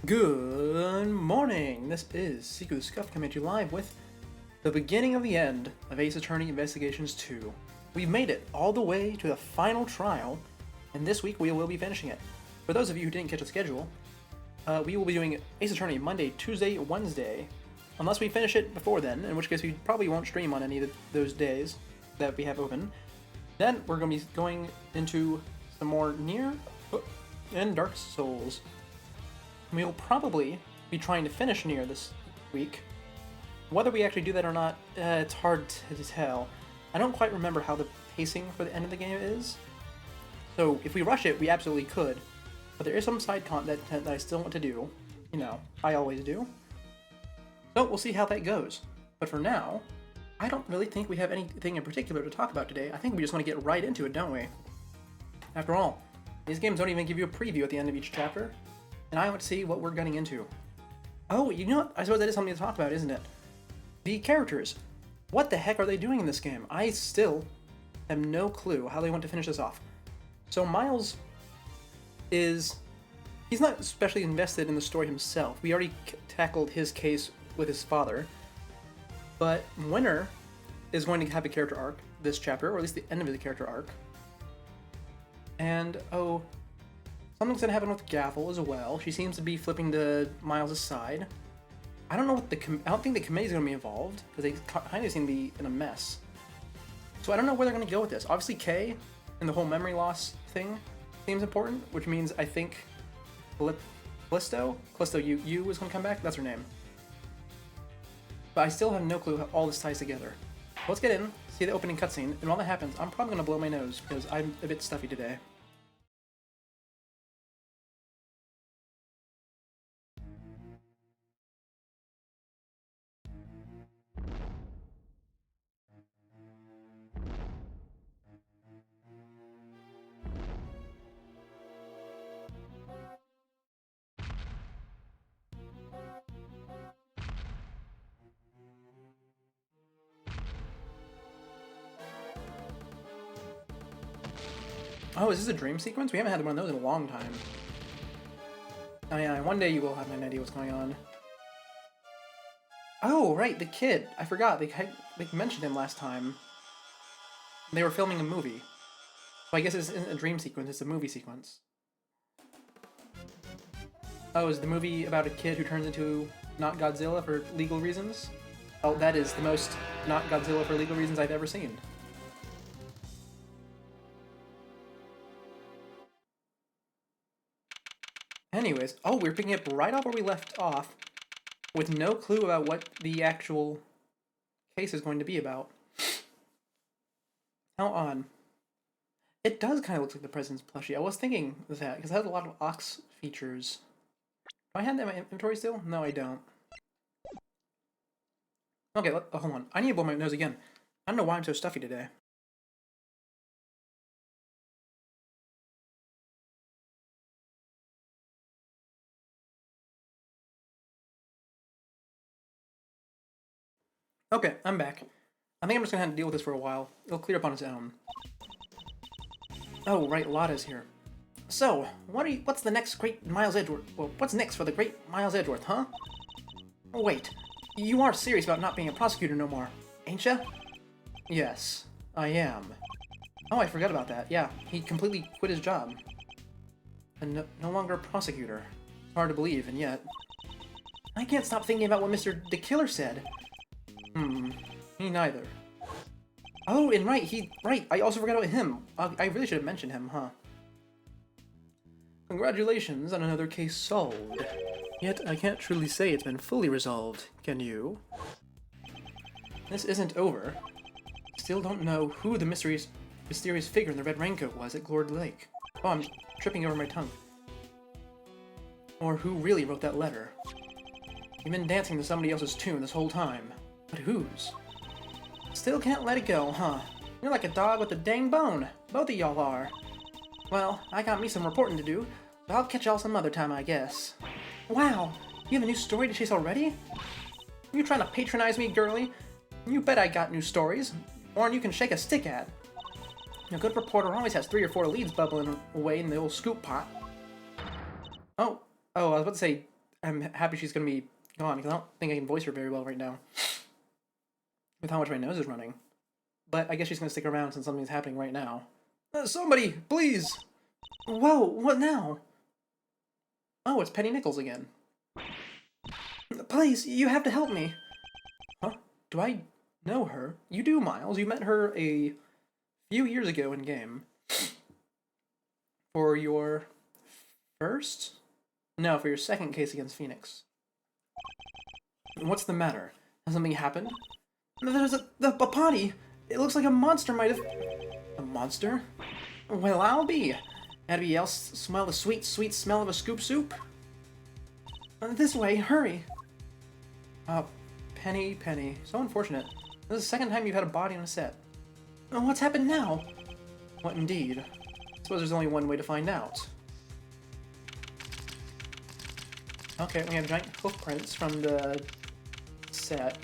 Good morning! This is Seeker the Scuff coming at you live with the beginning of the end of Ace Attorney Investigations 2. We've made it all the way to the final trial, and this week we will be finishing it. For those of you who didn't catch the schedule, we will be doing Ace Attorney Monday, Tuesday, Wednesday, unless we finish it before then, in which case we probably won't stream on any of those days that we have open. Then we're going to be going into some more Nier and Dark Souls. We'll probably be trying to finish Nier this week. Whether we actually do that or not, it's hard to tell. I don't quite remember how the pacing for the end of the game is. So if we rush it, we absolutely could. But there is some side content that I still want to do. You know, I always do. So we'll see how that goes. But for now, I don't really think we have anything in particular to talk about today. I think we just want to get right into it, don't we? After all, these games don't even give you a preview at the end of each chapter. And I want to see what we're getting into. Oh, you know what? I suppose that is something to talk about, isn't it? The characters. What the heck are they doing in this game? I still have no clue how they want to finish this off. So Miles is... he's not especially invested in the story himself. We already tackled his case with his father. But Winter is going to have a character arc this chapter, or at least the end of the character arc. And, oh... something's gonna happen with Gavel as well. She seems to be flipping to Miles' side. I don't know what I don't think the committee's gonna be involved, because they kind of seem to be in a mess. So I don't know where they're gonna go with this. Obviously Kay and the whole memory loss thing seems important, which means I think Callisto U is gonna come back. That's her name. But I still have no clue how all this ties together. Let's get in, see the opening cutscene, and while that happens, I'm probably gonna blow my nose, because I'm a bit stuffy today. Oh, is this a dream sequence? We haven't had one of those in a long time. Oh yeah, one day you will have an idea what's going on. Oh, right, the kid. I forgot. They mentioned him last time. They were filming a movie. So I guess it's isn't a dream sequence, it's a movie sequence. Oh, is the movie about a kid who turns into not Godzilla for legal reasons? Oh, that is the most not Godzilla for legal reasons I've ever seen. Anyways, oh, we're picking up right off where we left off, with no clue about what the actual case is going to be about. How odd. It does kind of look like the President's plushie. I was thinking that, because it has a lot of Ox features. Do I have that in my inventory still? No, I don't. Okay, hold on. I need to blow my nose again. I don't know why I'm so stuffy today. Okay, I'm back. I think I'm just gonna have to deal with this for a while. It'll clear up on its own. Oh, right, Lotta's here. So, what's the next great Miles Edgeworth? Well, what's next for the great Miles Edgeworth, huh? Oh, wait. You aren't serious about not being a prosecutor no more, ain't ya? Yes, I am. Oh, I forgot about that. Yeah, he completely quit his job. And no longer a prosecutor. It's hard to believe, and yet... I can't stop thinking about what Mr. the Killer said. Me neither. Oh, and right, I also forgot about him. I really should have mentioned him, huh? Congratulations on another case solved. Yet, I can't truly say it's been fully resolved, can you? This isn't over. Still don't know who the mysterious figure in the red raincoat was at Glord Lake. Oh, I'm tripping over my tongue. Or who really wrote that letter. You've been dancing to somebody else's tune this whole time. But whose? Still can't let it go, huh? You're like a dog with a dang bone. Both of y'all are. Well, I got me some reporting to do, so I'll catch y'all some other time, I guess. Wow! You have a new story to chase already? You trying to patronize me, girly? You bet I got new stories. One you can shake a stick at. A good reporter always has 3 or 4 leads bubbling away in the old scoop pot. Oh, I was about to say, I'm happy she's gonna be gone, because I don't think I can voice her very well right now, with how much my nose is running. But I guess she's gonna stick around since something's happening right now. Somebody, please! Whoa, what now? Oh, it's Penny Nichols again. Please, you have to help me. Huh? Do I know her? You do, Miles. You met her a few years ago in game. For your first? No, for your second case against Phoenix. What's the matter? Has something happened? There's a potty. It looks like a monster might have... A monster? Well, I'll be. Anybody else smell the sweet, sweet smell of a scoop soup? This way, hurry. Penny. So unfortunate. This is the second time you've had a body on a set. What's happened now? What indeed? I suppose there's only one way to find out. Okay, we have giant footprints from the set.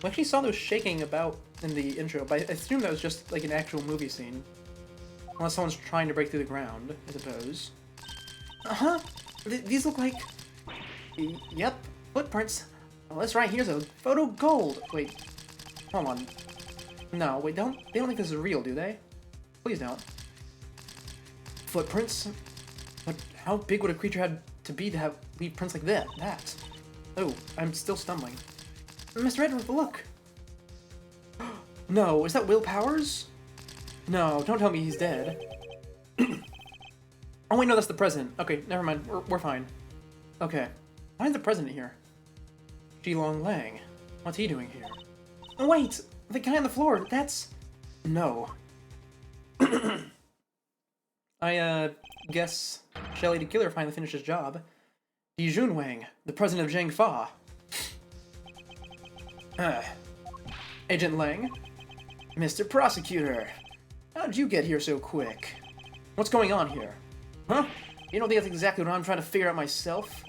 We actually saw those shaking about in the intro, but I assume that was just like an actual movie scene. Unless someone's trying to break through the ground, I suppose. Uh-huh! These look like... Yep, footprints. Well, this right here's a photo gold. Wait, hold on. No, wait, they don't think this is real, do they? Please don't. Footprints? But how big would a creature have to be to leave prints like that? Oh, I'm still stumbling. Mr. Edward, look! No, is that Will Powers? No, don't tell me he's dead. Oh wait, no, that's the president. Okay, never mind, we're fine. Okay, why is the president here? Jilong Lang. What's he doing here? Oh, wait! The guy on the floor, that's... No. I, guess Shelly the Killer finally finished his job. Di Junwang, the president of Zhang Fa. Agent Lang? Mr. Prosecutor! How'd you get here so quick? What's going on here? Huh? You know, that's exactly what I'm trying to figure out myself.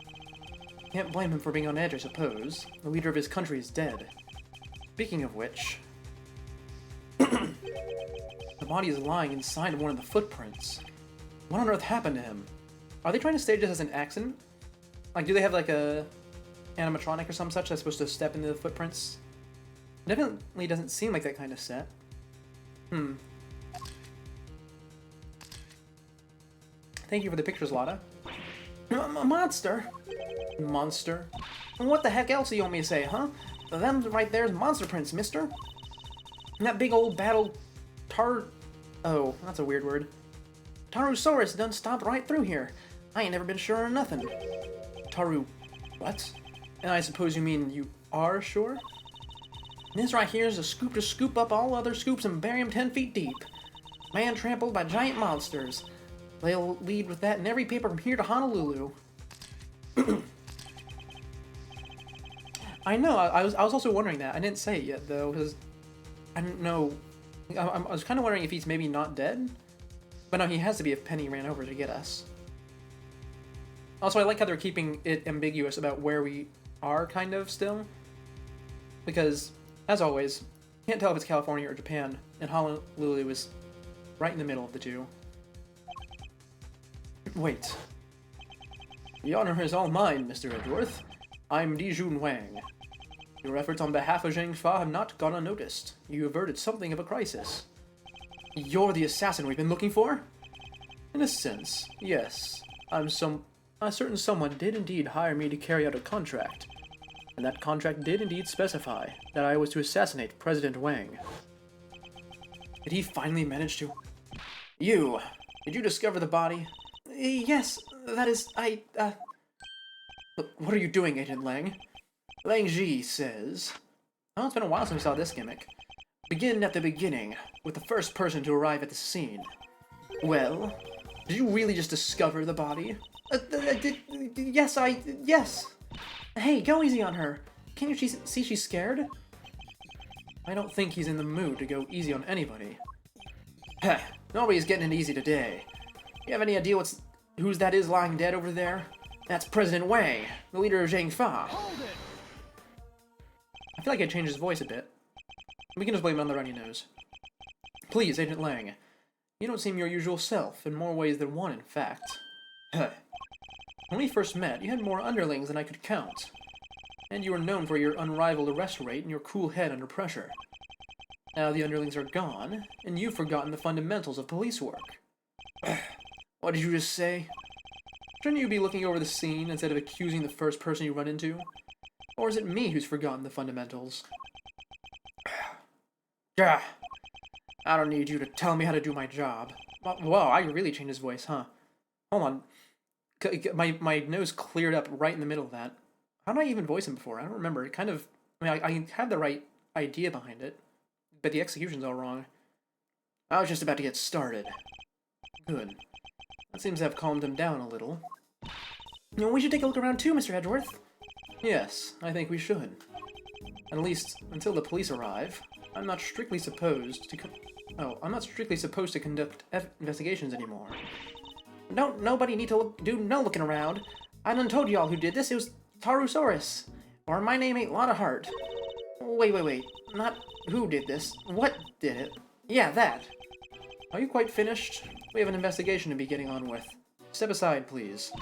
Can't blame him for being on edge, I suppose. The leader of his country is dead. Speaking of which... the body is lying inside of one of the footprints. What on earth happened to him? Are they trying to stage this as an accident? Like, do they have like a animatronic or some such that's supposed to step into the footprints? Definitely doesn't seem like that kind of set. Thank you for the pictures, Lotta. A monster? Monster? What the heck else do you want me to say, huh? Them right there's monster prints, mister. And that big old battle Oh, that's a weird word. Tarusaurus done stomped right through here. I ain't never been sure of nothing. What? And I suppose you mean you are sure? This right here is a scoop to scoop up all other scoops and bury 'em 10 feet deep. Man trampled by giant monsters. They'll lead with that in every paper from here to Honolulu. I know, I was also wondering that. I didn't say it yet, though, because I didn't know. I was kind of wondering if he's maybe not dead. But no, he has to be if Penny ran over to get us. Also, I like how they're keeping it ambiguous about where we are, kind of, still. Because, as always, can't tell if it's California or Japan, and Honolulu is right in the middle of the two. Wait. The honor is all mine, Mr. Edgeworth. I'm Di Junwang. Your efforts on behalf of Zhang Fa have not gone unnoticed. You averted something of a crisis. You're the assassin we've been looking for? In a sense, yes. A certain someone did indeed hire me to carry out a contract. And that contract did indeed specify that I was to assassinate President Wang. Did he finally manage to... Did you discover the body? Yes, that is, Look, what are you doing, Agent Lang? Lang Ji says... Oh, it's been a while since we saw this gimmick. Begin at the beginning, with the first person to arrive at the scene. Well, did you really just discover the body? Yes. Hey, go easy on her. Can't you see she's scared? I don't think he's in the mood to go easy on anybody. Heh, nobody's getting it easy today. You have any idea whose that is lying dead over there? That's President Wang, the leader of Zhang Fa. I feel like I changed his voice a bit. We can just blame it on the runny nose. Please, Agent Lang. You don't seem your usual self, in more ways than one, in fact. Huh. When we first met, you had more underlings than I could count. And you were known for your unrivaled arrest rate and your cool head under pressure. Now the underlings are gone, and you've forgotten the fundamentals of police work. What did you just say? Shouldn't you be looking over the scene instead of accusing the first person you run into? Or is it me who's forgotten the fundamentals? Gah! I don't need you to tell me how to do my job. Whoa, I really changed his voice, huh? Hold on. My nose cleared up right in the middle of that. How did I even voice him before? I don't remember. It kind of... I had the right idea behind it, but the execution's all wrong. I was just about to get started. Good. That seems to have calmed him down a little. We should take a look around too, Mr. Edgeworth. Yes, I think we should. At least, until the police arrive. I'm not strictly supposed to conduct investigations anymore. Don't nobody need to do no looking around. I done told y'all who did this. It was Tarusaurus. Or my name ain't Lotta Hart. Wait. Not who did this. What did it? Yeah, that. Are you quite finished? We have an investigation to be getting on with. Step aside, please.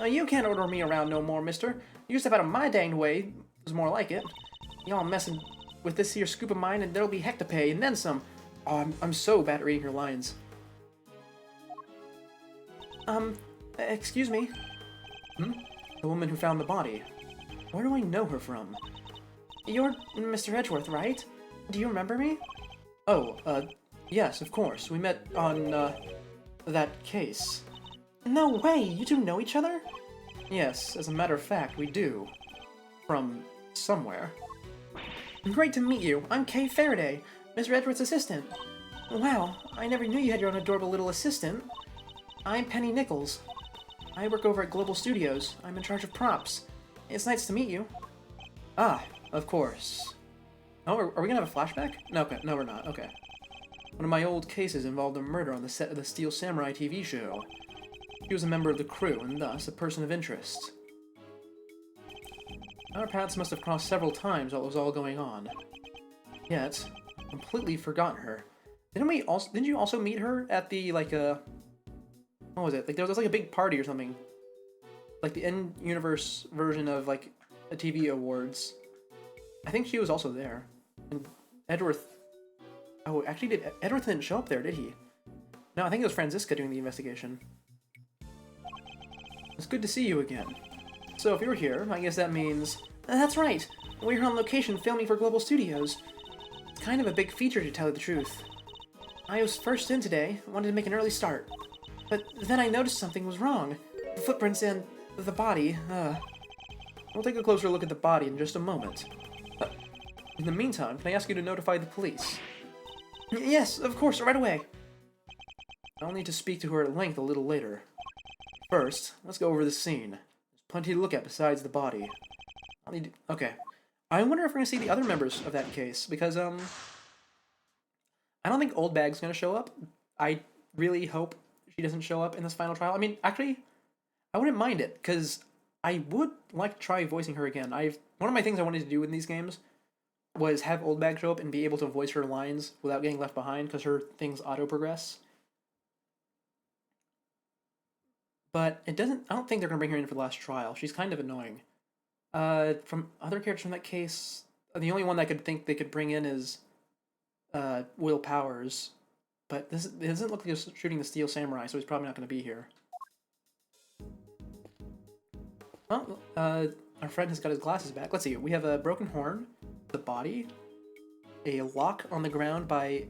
You can't order me around no more, mister. You step out of my danged way is more like it. Y'all messing with this here scoop of mine and there'll be heck to pay, and then some. Oh, I'm so bad at reading your lines. Excuse me? The woman who found the body. Where do I know her from? You're Mr. Edgeworth, right? Do you remember me? Oh, yes, of course. We met on, that case. No way! You two know each other? Yes, as a matter of fact, we do. From somewhere. Great to meet you. I'm Kay Faraday, Mr. Edgeworth's assistant. Wow, I never knew you had your own adorable little assistant. I'm Penny Nichols. I work over at Global Studios. I'm in charge of props. It's nice to meet you. Ah, of course. Oh, are we gonna have a flashback? No, okay. No, we're not. Okay. One of my old cases involved a murder on the set of the Steel Samurai TV show. He was a member of the crew, and thus a person of interest. Our paths must have crossed several times while it was all going on. Yet, completely forgot her. Didn't you also meet her at the, like, what was it? Like, there was like a big party or something. Like the in-universe version of, like, a TV awards. I think she was also there. And Edgeworth... Oh, actually, Edgeworth didn't show up there, did he? No, I think it was Franziska doing the investigation. It's good to see you again. So if you're here, I guess that means... That's right! We're here on location filming for Global Studios. It's kind of a big feature, to tell you the truth. I was first in today, wanted to make an early start. But then I noticed something was wrong. The footprints and the body, We'll take a closer look at the body in just a moment. In the meantime, can I ask you to notify the police? Yes, of course, right away. I'll need to speak to her at length a little later. First, let's go over the scene. There's plenty to look at besides the body. Okay. I wonder if we're gonna see the other members of that case, because, I don't think Old Bag's gonna show up. I really hope she doesn't show up in this final trial. I mean, actually, I wouldn't mind it, because I would like to try voicing her again. One of my things I wanted to do in these games was have Old Bag show up and be able to voice her lines without getting left behind, because her things auto-progress. But I don't think they're going to bring her in for the last trial. She's kind of annoying. From other characters from that case, the only one I could think they could bring in is Will Powers. But it doesn't look like he's shooting the Steel Samurai, so he's probably not going to be here. Well, our friend has got his glasses back. Let's see. We have a broken horn, the body, a lock on the ground by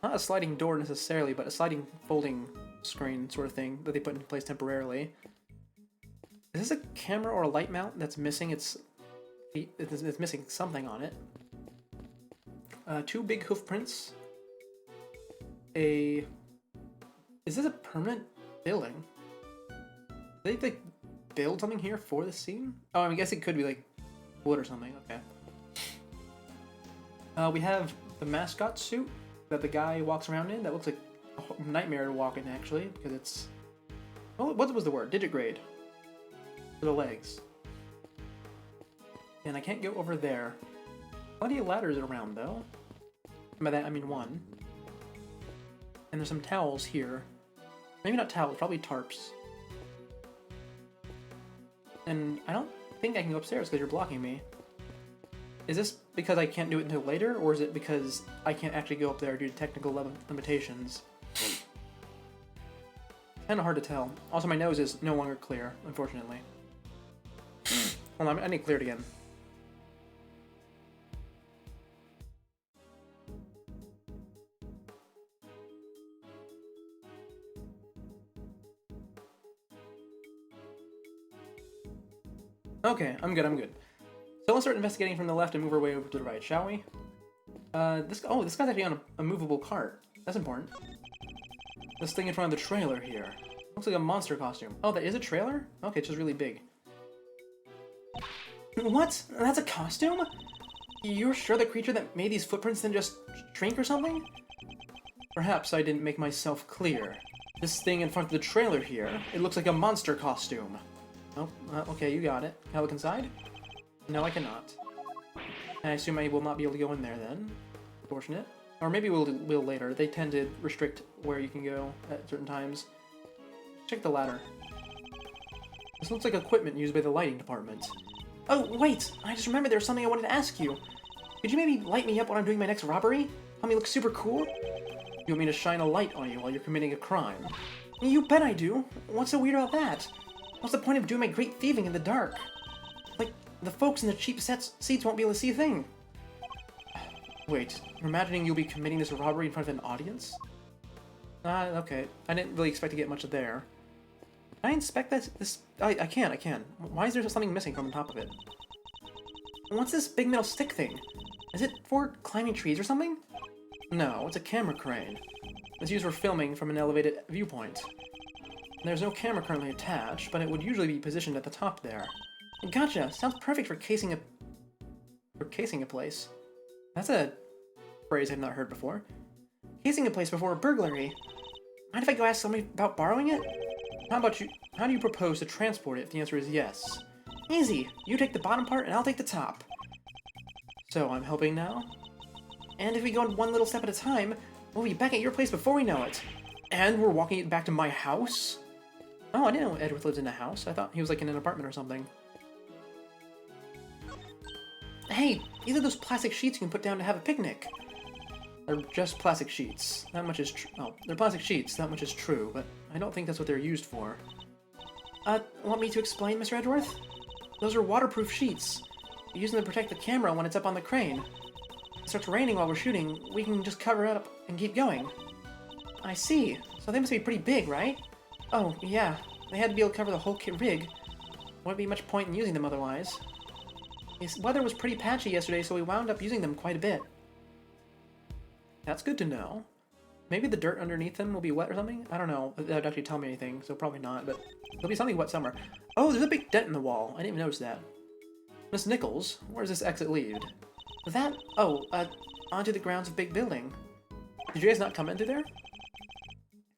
not a sliding door necessarily, but a sliding folding screen sort of thing that they put in place temporarily. Is this a camera or a light mount that's missing its feet? It's missing something on it. Two big hoof prints. Is this a permanent building? Did they like build something here for the scene? Oh, I guess it could be like wood or something. Okay. We have the mascot suit that the guy walks around in. That looks like a nightmare to walk in, actually, because it's... Oh, what was the word? Digigrade. For the legs. And I can't go over there. Plenty of ladders around, though. By that, I mean one. And there's some towels here. Maybe not towels, probably tarps. and I don't think I can go upstairs because you're blocking me. Is this because I can't do it until later, or is it because I can't actually go up there due to technical limitations? Kinda hard to tell. Also, my nose is no longer clear, unfortunately. Hold on, I need to clear it again. Okay, I'm good. So let's start investigating from the left and move our way over to the right, shall we? This guy's actually on a movable cart. That's important. This thing in front of the trailer here. Looks like a monster costume. Oh, that is a trailer? Okay, it's just really big. What? That's a costume? You're sure the creature that made these footprints didn't just shrink or something? Perhaps I didn't make myself clear. This thing in front of the trailer here, it looks like a monster costume. Oh, okay, you got it. Can I look inside? No, I cannot. I assume I will not be able to go in there then. Unfortunate. Or maybe we'll later. They tend to restrict where you can go at certain times. Check the ladder. This looks like equipment used by the lighting department. Oh, wait! I just remembered there was something I wanted to ask you. Could you maybe light me up when I'm doing my next robbery? Help me look super cool? You want me to shine a light on you while you're committing a crime? You bet I do! What's so weird about that? What's the point of doing my great thieving in the dark? Like, the folks in the cheap seats won't be able to see a thing. Wait, you're imagining you'll be committing this robbery in front of an audience? Okay. I didn't really expect to get much there. Can I inspect this? I can. Why is there something missing from the top of it? What's this big metal stick thing? Is it for climbing trees or something? No, it's a camera crane. It's used for filming from an elevated viewpoint. There's no camera currently attached, but it would usually be positioned at the top there. Gotcha! Sounds perfect for casing a place. That's a phrase I've not heard before. Casing a place before a burglary. Mind if I go ask somebody about borrowing it? How about you? How do you propose to transport it if the answer is yes? Easy! You take the bottom part and I'll take the top. So I'm helping now? And if we go one little step at a time, we'll be back at your place before we know it. And we're walking it back to my house? Oh, I didn't know Edward lives in a house. I thought he was like in an apartment or something. Hey, these are those plastic sheets you can put down to have a picnic. They're just plastic sheets. That much is true. Oh, they're plastic sheets. That much is true, but I don't think that's what they're used for. Want me to explain, Mr. Edgeworth? Those are waterproof sheets. We use them to protect the camera when it's up on the crane. If it starts raining while we're shooting, we can just cover it up and keep going. I see. So they must be pretty big, right? Oh, yeah. They had to be able to cover the whole rig. Wouldn't be much point in using them otherwise. The weather was pretty patchy yesterday, so we wound up using them quite a bit. That's good to know. Maybe the dirt underneath them will be wet or something? I don't know. That would actually tell me anything, so probably not, but there'll be something wet somewhere. Oh, there's a big dent in the wall. I didn't even notice that. Miss Nichols, where does this exit lead? That? Oh, onto the grounds of Big Building. Did you guys not come into there?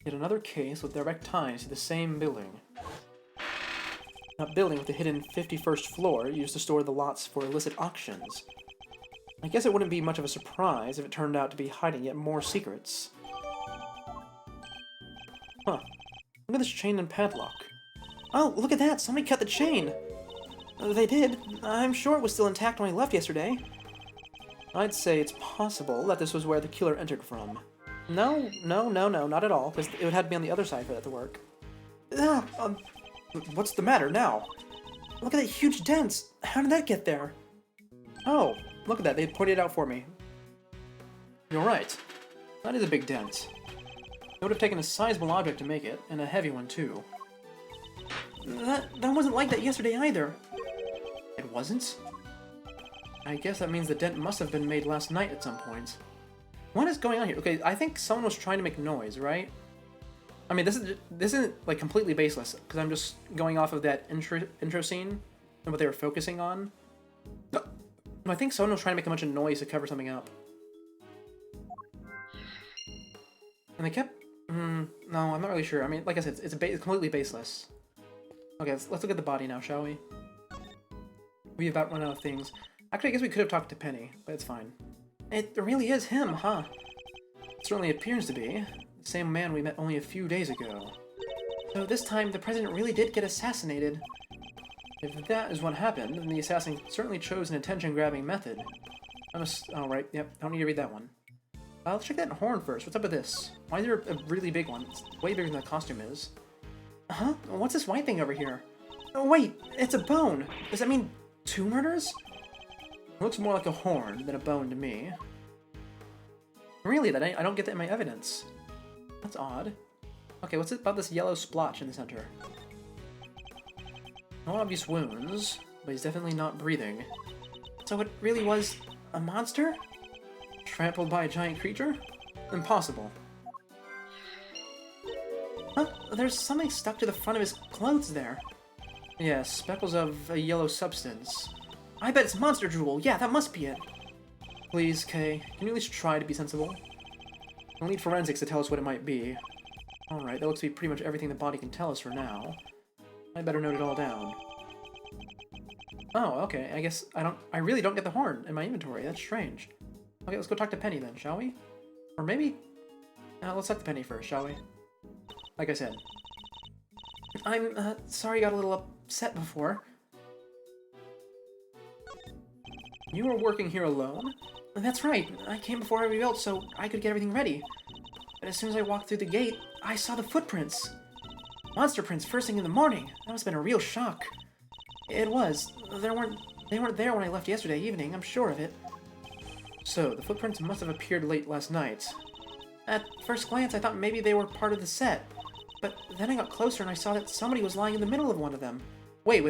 Yet another case with direct ties to the same building. That building with the hidden 51st floor used to store the lots for illicit auctions. I guess it wouldn't be much of a surprise if it turned out to be hiding yet more secrets. Huh. Look at this chain and padlock. Oh, look at that! Somebody cut the chain! They did. I'm sure it was still intact when I left yesterday. I'd say it's possible that this was where the killer entered from. No, not at all, because it would have to be on the other side for that to work. What's the matter now? Look at that huge dent! How did that get there? Oh, look at that, they pointed it out for me. You're right. That is a big dent. It would have taken a sizable object to make it, and a heavy one too. That wasn't like that yesterday either. It wasn't? I guess that means the dent must have been made last night at some point. What is going on here? Okay, I think someone was trying to make noise, right? I mean, this isn't like completely baseless because I'm just going off of that intro scene and what they were focusing on. I think someone was trying to make a bunch of noise to cover something up, and they kept. No, I'm not really sure. I mean, like I said, it's completely baseless. Okay, let's look at the body now, shall we? We about run out of things. Actually, I guess we could have talked to Penny, but it's fine. It really is him, huh? It certainly appears to be. The same man we met only a few days ago. So this time, the president really did get assassinated. If that is what happened, then the assassin certainly chose an attention-grabbing method. Oh, right, yep, I don't need to read that one. Let's check that horn first. What's up with this? Why is there a really big one? It's way bigger than the costume is. Huh? What's this white thing over here? Oh, wait, it's a bone! Does that mean 2 murders? It looks more like a horn than a bone to me. Really? I don't get that in my evidence. That's odd. Okay, what's it about this yellow splotch in the center? No obvious wounds, but he's definitely not breathing. So it really was a monster? Trampled by a giant creature? Impossible. Huh? There's something stuck to the front of his clothes there. Yes, speckles of a yellow substance. I bet it's monster drool. Yeah, that must be it. Please, Kay, can you at least try to be sensible? We'll need forensics to tell us what it might be. Alright, that looks to be pretty much everything the body can tell us for now. I better note it all down. Oh, okay, I guess I really don't get the horn in my inventory. That's strange. Okay, let's go talk to Penny then, shall we? Or maybe... let's talk to Penny first, shall we? Like I said. I'm, sorry I got a little upset before. You were working here alone? That's right. I came before everybody else so I could get everything ready. But as soon as I walked through the gate, I saw the footprints. Monster prints first thing in the morning. That must have been a real shock. It was. They weren't there when I left yesterday evening, I'm sure of it. So, the footprints must have appeared late last night. At first glance, I thought maybe they were part of the set. But then I got closer and I saw that somebody was lying in the middle of one of them. Wait.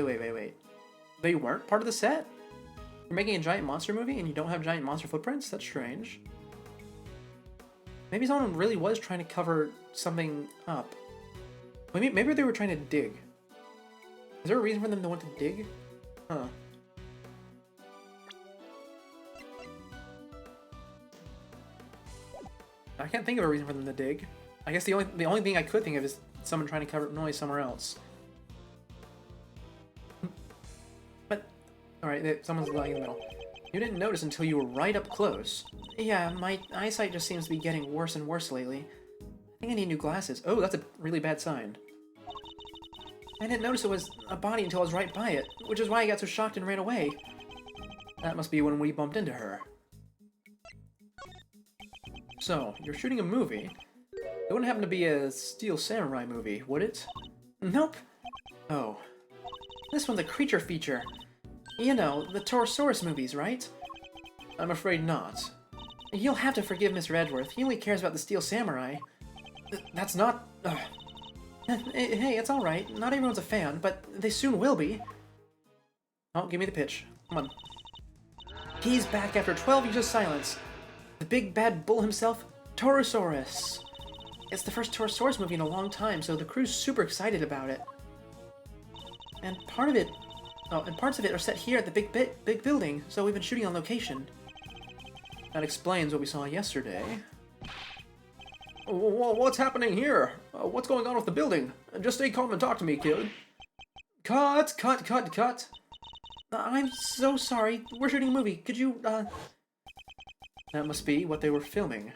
They weren't part of the set? You're making a giant monster movie and you don't have giant monster footprints? That's strange. Maybe someone really was trying to cover something up. Maybe they were trying to dig. Is there a reason for them to want to dig? Huh. I can't think of a reason for them to dig. I guess the only thing I could think of is someone trying to cover up noise somewhere else. But, alright, someone's lying in the middle. You didn't notice until you were right up close. Yeah, my eyesight just seems to be getting worse and worse lately. I think I need new glasses. Oh, that's a really bad sign. I didn't notice it was a body until I was right by it, which is why I got so shocked and ran away. That must be when we bumped into her. So, you're shooting a movie. It wouldn't happen to be a Steel Samurai movie, would it? Nope. Oh. This one's a creature feature. You know, the Torosaurus movies, right? I'm afraid not. You'll have to forgive Mr. Edgeworth. He only cares about the Steel Samurai. That's not... Hey, it's alright. Not everyone's a fan, but they soon will be. Oh, give me the pitch. Come on. He's back after 12 years of silence. The big bad bull himself, Torosaurus. It's the first Torosaurus movie in a long time, so the crew's super excited about it. And parts of it are set here at the big building, so we've been shooting on location. That explains what we saw yesterday. What's happening here? What's going on with the building? Just stay calm and talk to me, kid. Cut! I'm so sorry. We're shooting a movie. Could you, That must be what they were filming.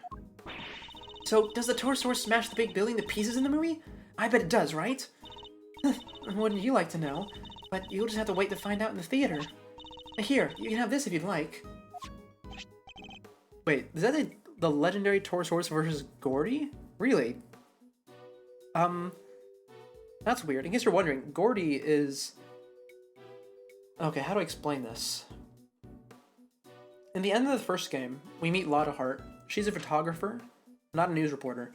So, does the Torosaurus smash the big building to pieces in the movie? I bet it does, right? Wouldn't you like to know? But you'll just have to wait to find out in the theater. Here, you can have this if you'd like. Wait, is that the legendary Torosaurus versus Gordy? Really? That's weird. In case you're wondering, Gordy is... Okay, how do I explain this? In the end of the first game, we meet Lotta Hart. She's a photographer, not a news reporter.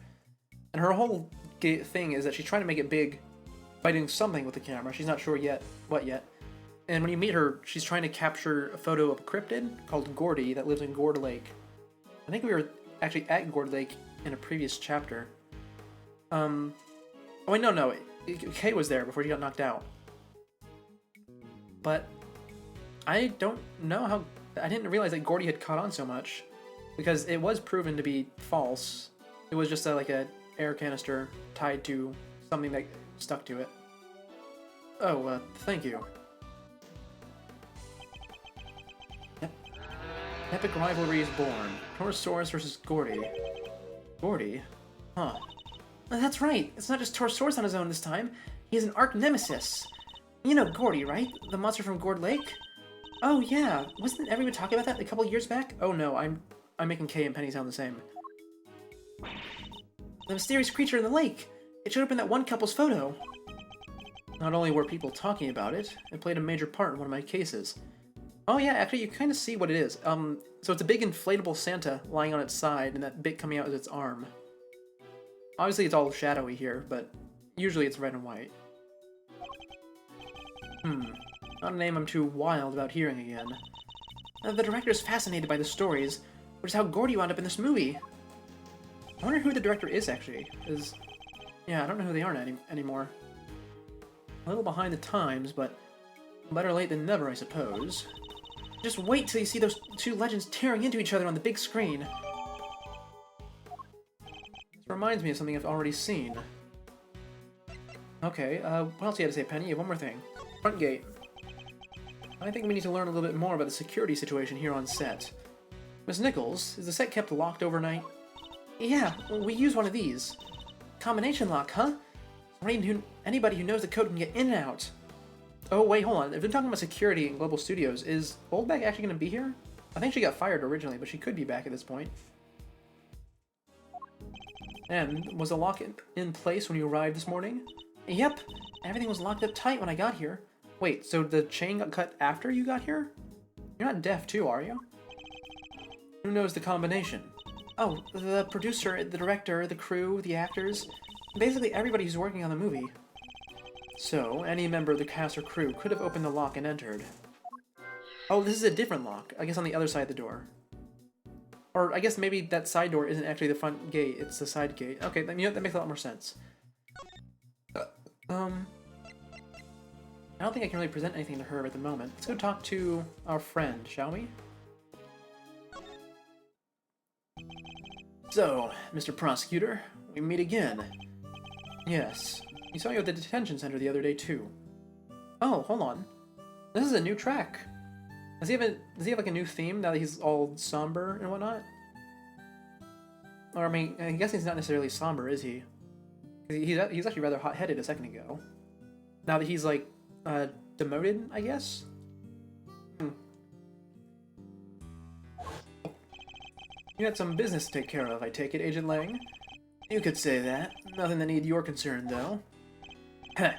And her whole thing is that she's trying to make it big by doing something with the camera. She's not sure yet what yet. And when you meet her, she's trying to capture a photo of a cryptid called Gordy that lives in Gourd Lake. I think we were actually at Gourd Lake in a previous chapter. Oh wait, no. Kay was there before she got knocked out. But I don't know how... I didn't realize that Gordy had caught on so much, because it was proven to be false. It was just like a air canister tied to something that stuck to it. Oh, thank you. Yep. Epic rivalry is born. Torosaurus versus Gordy. Gordy? Huh. That's right. It's not just Torosaurus on his own this time. He has an arch nemesis. You know Gordy, right? The monster from Gourd Lake? Oh yeah, wasn't everyone talking about that a couple years back? Oh no, I'm making Kay and Penny sound the same. The mysterious creature in the lake! It showed up in that one couple's photo! Not only were people talking about it, it played a major part in one of my cases. Oh yeah, actually you kind of see what it is. So it's a big inflatable Santa lying on its side, and that bit coming out as its arm. Obviously it's all shadowy here, but usually it's red and white. Not a name I'm too wild about hearing again. The director's fascinated by the stories, which is how Gordy wound up in this movie. I wonder who the director is, actually, because, yeah, I don't know who they are anymore. A little behind the times, but better late than never, I suppose. Just wait till you see those two legends tearing into each other on the big screen. This reminds me of something I've already seen. Okay, what else you had to say, Penny? You have one more thing. Front gate. I think we need to learn a little bit more about the security situation here on set. Miss Nichols, is the set kept locked overnight? Yeah, we use one of these. Combination lock, huh? Anybody who knows the code can get in and out. Oh, wait, hold on. If they're talking about security in Global Studios, is Oldbag actually going to be here? I think she got fired originally, but she could be back at this point. And was the lock in place when you arrived this morning? Yep. Everything was locked up tight when I got here. Wait, so the chain got cut after you got here? You're not deaf too, are you? Who knows the combination? Oh, the producer, the director, the crew, the actors. Basically everybody who's working on the movie. So, any member of the cast or crew could have opened the lock and entered. Oh, this is a different lock. I guess on the other side of the door. Or I guess maybe that side door isn't actually the front gate, it's the side gate. Okay, you know, that makes a lot more sense. I don't think I can really present anything to her at the moment. Let's go talk to our friend, shall we? So, Mr. Prosecutor, we meet again. Yes. We saw you at the detention center the other day, too. Oh, hold on. This is a new track. Does he have like a new theme now that he's all somber and whatnot? Or, I mean, I guess he's not necessarily somber, is he? He's actually rather hot-headed a second ago. Now that he's, like, demoted, I guess? You had some business to take care of, I take it, Agent Lang? You could say that. Nothing that need your concern, though. Heh.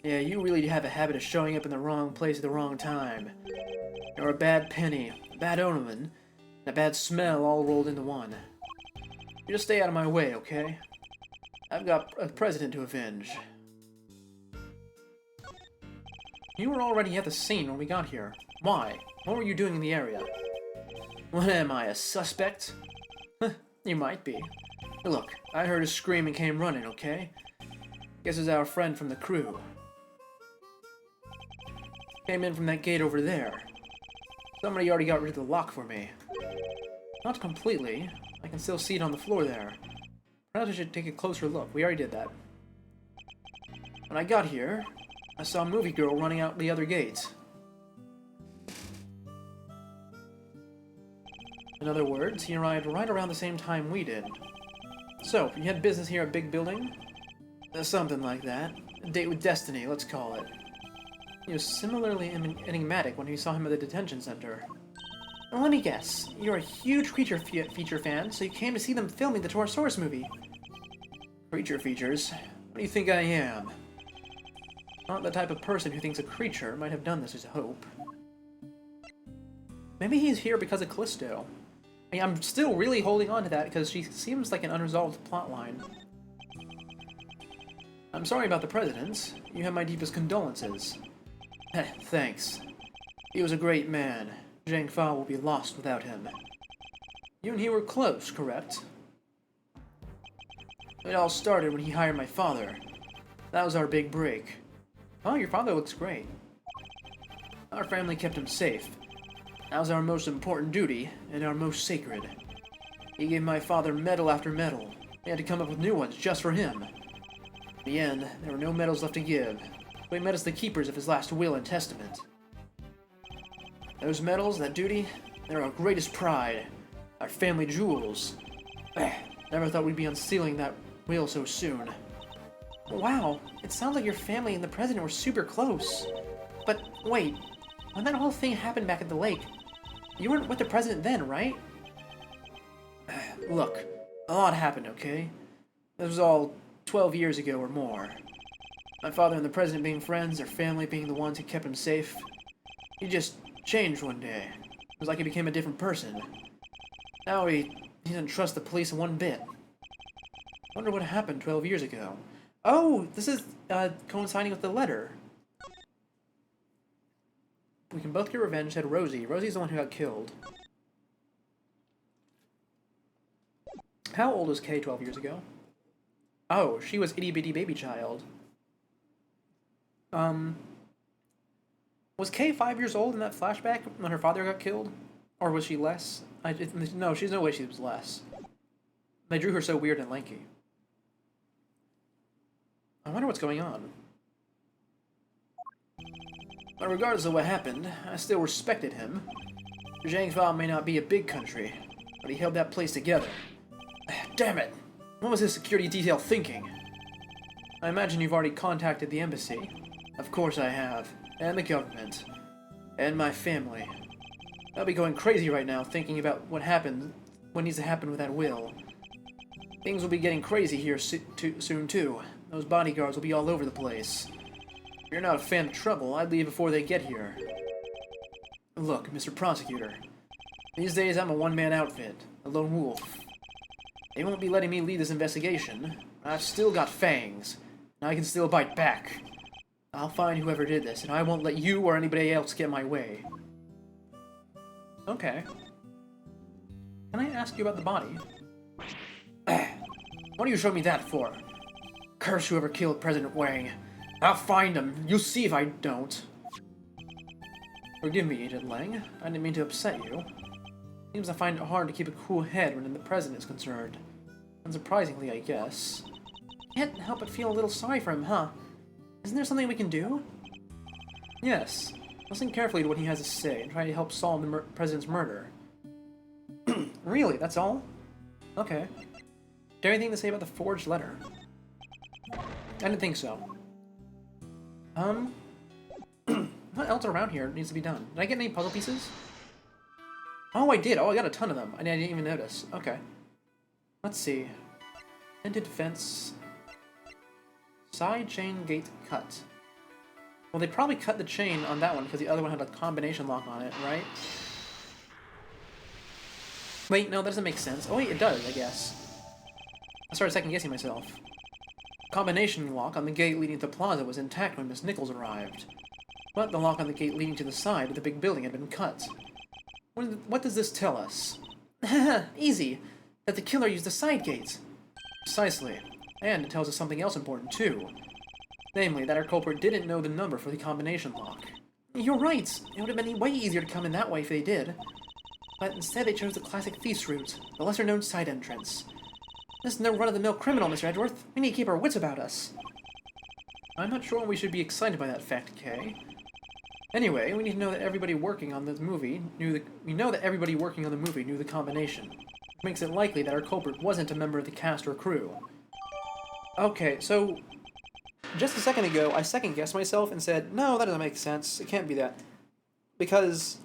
Yeah, you really have a habit of showing up in the wrong place at the wrong time. You're a bad penny, a bad omen, and a bad smell all rolled into one. You just stay out of my way, okay? I've got a president to avenge. You were already at the scene when we got here. Why? What were you doing in the area? What am I, a suspect? You might be. Look, I heard a scream and came running, okay? Guess it's our friend from the crew. Came in from that gate over there. Somebody already got rid of the lock for me. Not completely. I can still see it on the floor there. Perhaps I should take a closer look. We already did that. When I got here, I saw a movie girl running out the other gate. In other words, he arrived right around the same time we did. So, you had business here at Big Building? Something like that. A date with destiny, let's call it. He was similarly enigmatic when we saw him at the detention center. Well, let me guess. You're a huge Creature feature fan, so you came to see them filming the Torosaurus movie. Creature features? What do you think I am? Not the type of person who thinks a creature might have done this as a hope. Maybe he's here because of Callisto. I mean, I'm still really holding on to that because she seems like an unresolved plotline. I'm sorry about the presidents. You have my deepest condolences. Thanks. He was a great man. Zhang Fa will be lost without him. You and he were close, correct? It all started when he hired my father. That was our big break. Oh, your father looks great. Our family kept him safe. That was our most important duty, and our most sacred. He gave my father medal after medal. We had to come up with new ones just for him. In the end, there were no medals left to give, so he made us the keepers of his last will and testament. Those medals, that duty, they're our greatest pride. Our family jewels. Never thought we'd be unsealing that will so soon. Wow, it sounds like your family and the president were super close. But wait, when that whole thing happened back at the lake, you weren't with the president then, right? Look, a lot happened, okay? This was all 12 years ago or more. My father and the president being friends, their family being the ones who kept him safe. He just changed one day. It was like he became a different person. Now he doesn't trust the police one bit. Wonder what happened 12 years ago. Oh, this is coinciding with the letter. We can both get revenge, said Rosie. Rosie's the one who got killed. How old was Kay 12 years ago? Oh, she was itty bitty baby child. Was Kay 5 years old in that flashback when her father got killed? Or was she less? No, she's no way she was less. They drew her so weird and lanky. I wonder what's going on. But regardless of what happened, I still respected him. Zhangzhou may not be a big country, but he held that place together. Damn it! What was his security detail thinking? I imagine you've already contacted the embassy. Of course I have. And the government. And my family. I'll be going crazy right now thinking about what needs to happen with that will. Things will be getting crazy here soon too. Those bodyguards will be all over the place. If you're not a fan of trouble, I'd leave before they get here. Look, Mr. Prosecutor. These days I'm a one-man outfit. A lone wolf. They won't be letting me lead this investigation. I've still got fangs. And I can still bite back. I'll find whoever did this, and I won't let you or anybody else get my way. Okay. Can I ask you about the body? What do you show me that for? Curse whoever killed President Wang. I'll find him. You'll see if I don't. Forgive me, Agent Lang. I didn't mean to upset you. Seems I find it hard to keep a cool head when the president is concerned. Unsurprisingly, I guess. Can't help but feel a little sorry for him, huh? Isn't there something we can do? Yes. Listen carefully to what he has to say and try to help solve the president's murder. Really? That's all? Okay. Do you have anything to say about the forged letter? I didn't think so. What else around here needs to be done? Did I get any puzzle pieces? Oh, I did. Oh, I got a ton of them. I didn't even notice. Okay. Let's see. Tinted fence. Side chain gate cut. Well, they probably cut the chain on that one because the other one had a combination lock on it, right? Wait, no, that doesn't make sense. Oh, wait, it does, I guess. I started second-guessing myself. Combination lock on the gate leading to the plaza was intact when Miss Nichols arrived. But the lock on the gate leading to the side of the big building had been cut. What does this tell us? Easy. That the killer used the side gates. Precisely. And it tells us something else important, too. Namely, that our culprit didn't know the number for the combination lock. You're right! It would have been way easier to come in that way if they did. But instead they chose the classic thief's route, the lesser-known side entrance. This is no run-of-the-mill criminal, Mr. Edgeworth. We need to keep our wits about us. I'm not sure we should be excited by that fact, Kay. Anyway, we need to know that everybody working on the movie knew the combination. Which makes it likely that our culprit wasn't a member of the cast or crew. Okay, so just a second ago, I second-guessed myself and said, no, that doesn't make sense. It can't be that. Because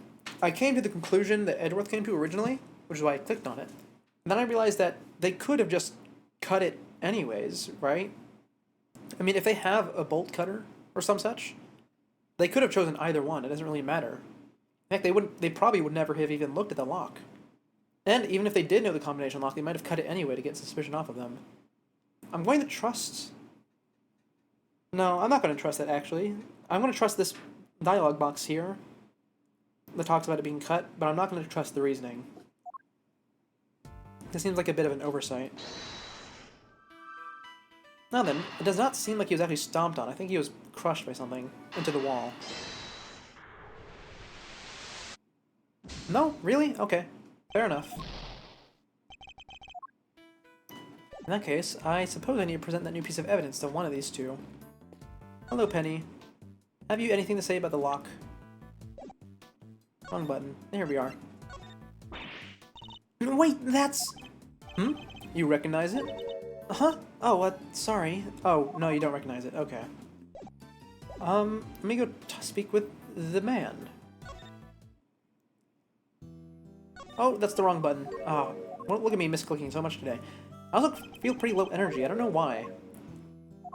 I came to the conclusion that Edgeworth came to originally, which is why I clicked on it. And then I realized that they could have just cut it anyways, right? I mean, if they have a bolt cutter or some such, they could have chosen either one. It doesn't really matter. Heck, they probably would never have even looked at the lock. And even if they did know the combination lock, they might have cut it anyway to get suspicion off of them. I'm going to trust... No, I'm not going to trust that, actually. I'm going to trust this dialogue box here that talks about it being cut, but I'm not going to trust the reasoning. This seems like a bit of an oversight. Now then, it does not seem like he was actually stomped on. I think he was crushed by something into the wall. No? Really? Okay. Fair enough. In that case, I suppose I need to present that new piece of evidence to one of these two. Hello, Penny. Have you anything to say about the lock? Wrong button. There we are. Wait, that's... You recognize it? Huh? Oh, sorry. Oh, no, you don't recognize it. Okay. Let me go speak with the man. Oh, that's the wrong button. Oh, look at me misclicking so much today. I also feel pretty low energy. I don't know why.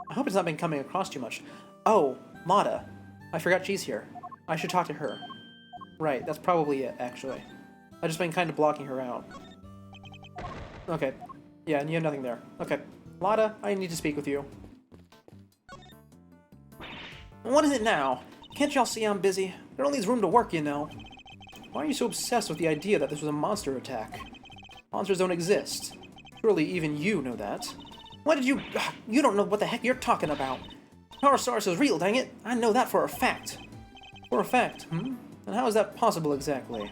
I hope it's not been coming across too much. Oh, Mata. I forgot she's here. I should talk to her. Right, that's probably it, actually. I've just been kind of blocking her out. Okay. Yeah, and you have nothing there. Okay. Lada, I need to speak with you. What is it now? Can't y'all see I'm busy? Girl needs room to work, you know. Why are you so obsessed with the idea that this was a monster attack? Monsters don't exist. Surely even you know that. What did you... You don't know what the heck you're talking about. Taurosaurus is real, dang it. I know that for a fact. For a fact, hmm? And how is that possible exactly?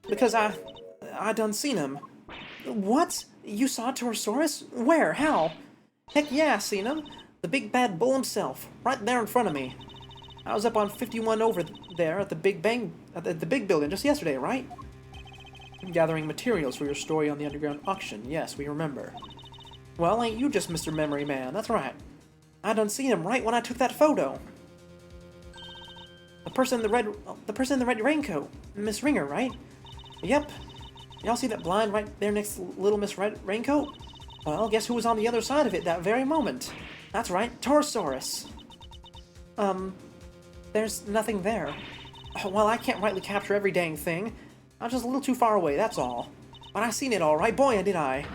Because I done seen him. What? You saw Taurosaurus? Where? How? Heck yeah, I seen him. The big bad bull himself, right there in front of me. I was up on 51 over there at the Big Bang, at the big building just yesterday, right? Gathering materials for your story on the underground auction. Yes, we remember. Well, ain't you just Mr. Memory Man? That's right. I done seen him right when I took that photo. The person in the red raincoat, Miss Ringer, right? Yep. Y'all see that blind right there next to Little Miss Red Raincoat? Well, guess who was on the other side of it that very moment? That's right, Taurosaurus. There's nothing there. Oh, well, I can't rightly capture every dang thing. I was just a little too far away, that's all. But I seen it all right, boy, did I.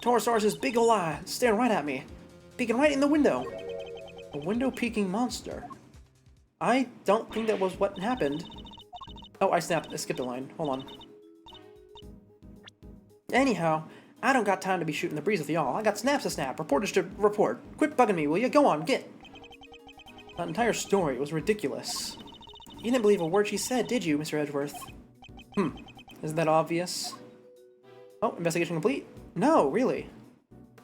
Taurosaurus' big ol' eye, staring right at me. Peeking right in the window. A window-peeking monster. I don't think that was what happened. Oh, I snapped. I skipped a line. Hold on. Anyhow, I don't got time to be shooting the breeze with y'all. I got snaps to snap, reporters to report. Quit bugging me, will you? Go on, get. That entire story was ridiculous. You didn't believe a word she said, did you, Mr. Edgeworth? Isn't that obvious? Oh, investigation complete? No, really.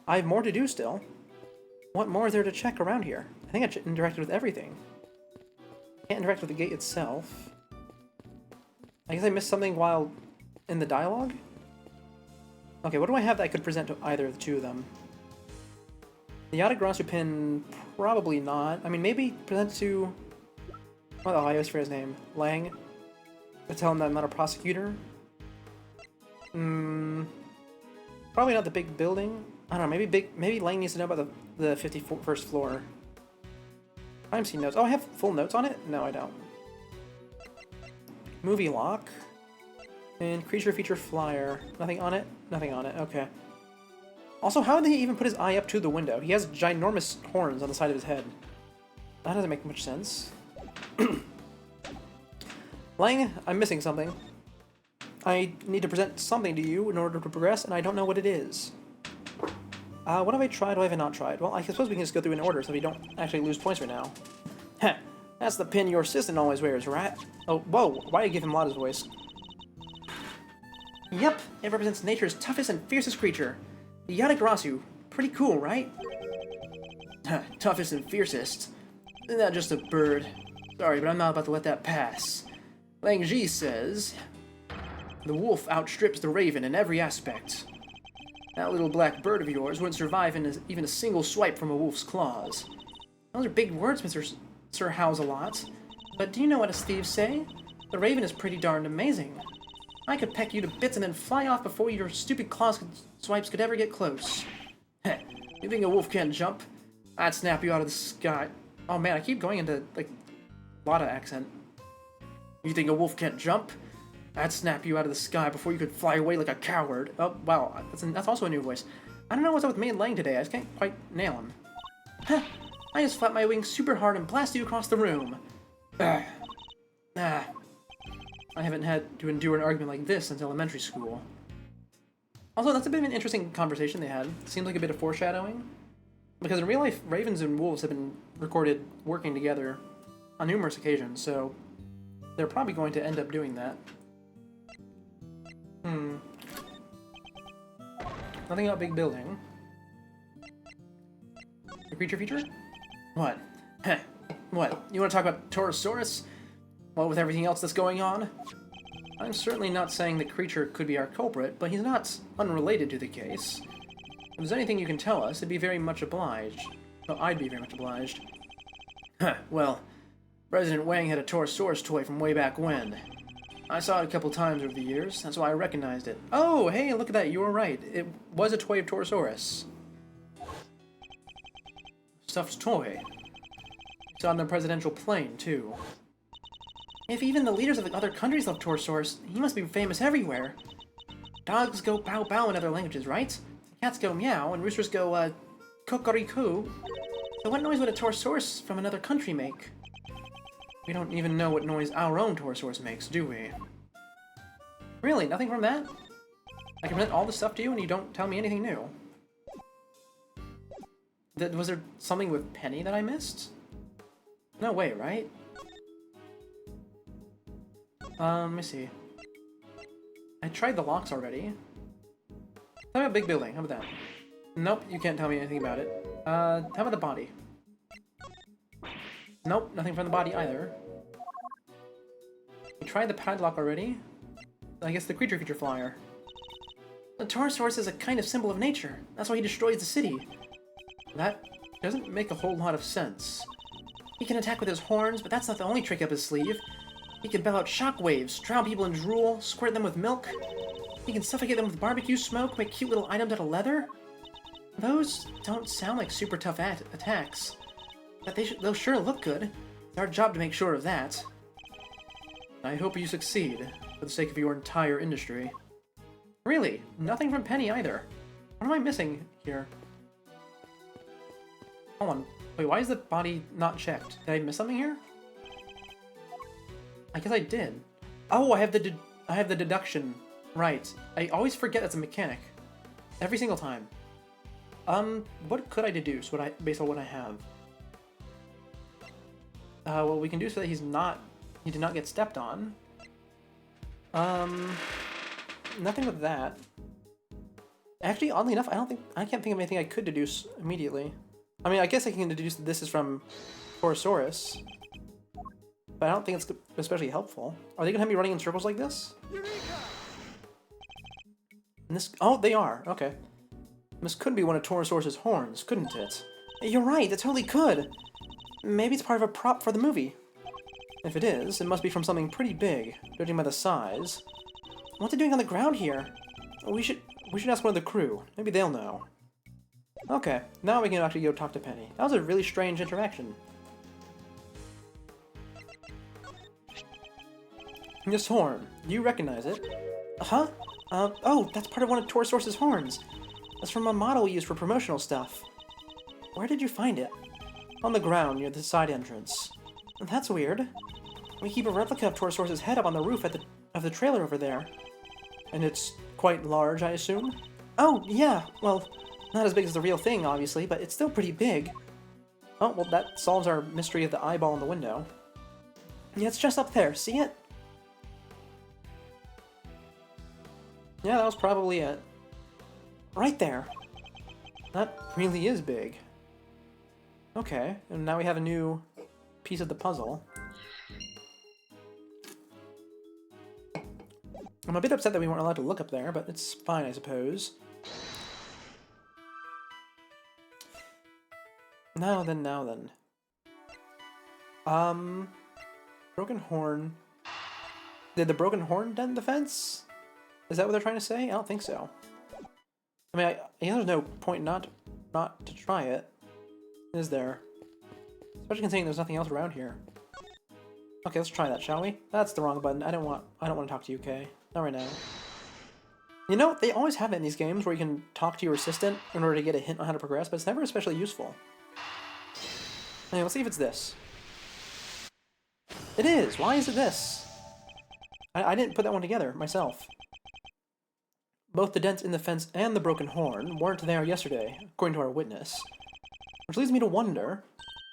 I have more to do still. What more is there to check around here? I think I interacted with everything. Can't interact with the gate itself. I guess I missed something while in the dialogue? Okay, what do I have that I could present to either of the two of them? The Yatagrasu pin, probably not. I mean, maybe present to... What the hell, I always forget his name. Lang? To tell him that I'm not a prosecutor? Probably not the big building. I don't know, maybe Lang needs to know about the 51st floor. Crime scene notes. Oh, I have full notes on it? No, I don't. Movie lock. And creature feature flyer. Nothing on it? Nothing on it, okay. Also, how did he even put his eye up to the window? He has ginormous horns on the side of his head. That doesn't make much sense. Lang, I'm missing something. I need to present something to you in order to progress, and I don't know what it is. What have I tried? What have I not tried? Well, I suppose we can just go through in order so we don't actually lose points right now. Heh, that's the pin your assistant always wears, right? Oh, whoa, why did I give him Lada's voice? Yep, it represents nature's toughest and fiercest creature. The Yatagrasu. Pretty cool, right? Toughest and fiercest. Isn't that just a bird? Sorry, but I'm not about to let that pass. Lang Ji says... The wolf outstrips the raven in every aspect. That little black bird of yours wouldn't survive in even a single swipe from a wolf's claws. Those are big words, Sir How's-a-Lot. But do you know what us thieves say? The raven is pretty darned amazing. I could peck you to bits and then fly off before your stupid swipes could ever get close. Heh, you think a wolf can't jump? I'd snap you out of the sky. Oh man, I keep going into, like, Lada accent. You think a wolf can't jump? I'd snap you out of the sky before you could fly away like a coward. Oh, wow, that's also a new voice. I don't know what's up with me and Lang today, I just can't quite nail him. Huh, I just flap my wings super hard and blast you across the room. I haven't had to endure an argument like this since elementary school. Also, that's a bit of an interesting conversation they had. Seems like a bit of foreshadowing. Because in real life, ravens and wolves have been recorded working together on numerous occasions, so they're probably going to end up doing that. Nothing about big building. The creature feature? What? Heh. What? You want to talk about Taurosaurus? What with everything else that's going on? I'm certainly not saying the creature could be our culprit, but he's not unrelated to the case. there's anything you can tell us, it'd be very much obliged. Well, I'd be very much obliged. Well, President Wang had a Torosaurus toy from way back when. I saw it a couple times over the years, that's why I recognized it. Oh, hey, look at that, you were right. It was a toy of Torosaurus. Stuffed toy. It's on the presidential plane, too. If even the leaders of the other countries love Torosaurus, he must be famous everywhere. Dogs go bow bow in other languages, right? Cats go meow, and roosters go, kokoriko. So what noise would a Torosaurus from another country make? We don't even know what noise our own Torosaurus makes, do we? Really? Nothing from that? I can present all this stuff to you and you don't tell me anything new. Was there something with Penny that I missed? No way, right? Let me see. I tried the locks already. How about big building? How about that? Nope, you can't tell me anything about it. How about the body? Nope, nothing from the body either. We tried the padlock already. I guess the creature feature flyer. The Torosaurus is a kind of symbol of nature. That's why he destroys the city. That doesn't make a whole lot of sense. He can attack with his horns, but that's not the only trick up his sleeve. He can bellow out shockwaves, drown people in drool, squirt them with milk. He can suffocate them with barbecue smoke, make cute little items out of leather. Those don't sound like super tough attacks. But they'll sure look good. It's our job to make sure of that. I hope you succeed, for the sake of your entire industry. Really? Nothing from Penny either. What am I missing here? Hold on. Wait, why is the body not checked? Did I miss something here? I guess I did. Oh, I have the deduction. Right. I always forget that's a mechanic. Every single time. What could I deduce based on what I have? Well, we can do so that he did not get stepped on. Nothing with that. Actually, oddly enough, I can't think of anything I could deduce immediately. I mean, I guess I can deduce that this is from Torosaurus, but I don't think it's especially helpful. Are they gonna have me running in circles like this? And this, oh, they are. Okay. This could be one of Torosaurus's horns, couldn't it? You're right, it totally could. Maybe it's part of a prop for the movie. If it is, it must be from something pretty big, judging by the size. What's it doing on the ground here? We should ask one of the crew. Maybe they'll know. Okay, now we can actually go talk to Penny. That was a really strange interaction. This horn, do you recognize it? Huh? Oh, that's part of one of Torosaurus's horns. That's from a model we used for promotional stuff. Where did you find it? On the ground near the side entrance. That's weird. We keep a replica of Torosaurus's head up on the roof of the trailer over there. And it's quite large, I assume? Oh, yeah, well, not as big as the real thing, obviously, but it's still pretty big. Oh, well, that solves our mystery of the eyeball in the window. Yeah, it's just up there. See it? Yeah, that was probably it. Right there. That really is big. Okay, and now we have a new piece of the puzzle. I'm a bit upset that we weren't allowed to look up there, but it's fine, I suppose. Now then. Broken horn. Did the broken horn dent the fence? Is that what they're trying to say? I don't think so. I mean, I guess there's no point not to try it. Is there? Especially considering there's nothing else around here. Okay, let's try that, shall we? That's the wrong button. I don't want to talk to you, Kay. Not right now. You know, they always have it in these games where you can talk to your assistant in order to get a hint on how to progress, but it's never especially useful. Anyway, let's see if it's this. It is! Why is it this? I didn't put that one together, myself. Both the dents in the fence and the broken horn weren't there yesterday, according to our witness. Which leads me to wonder...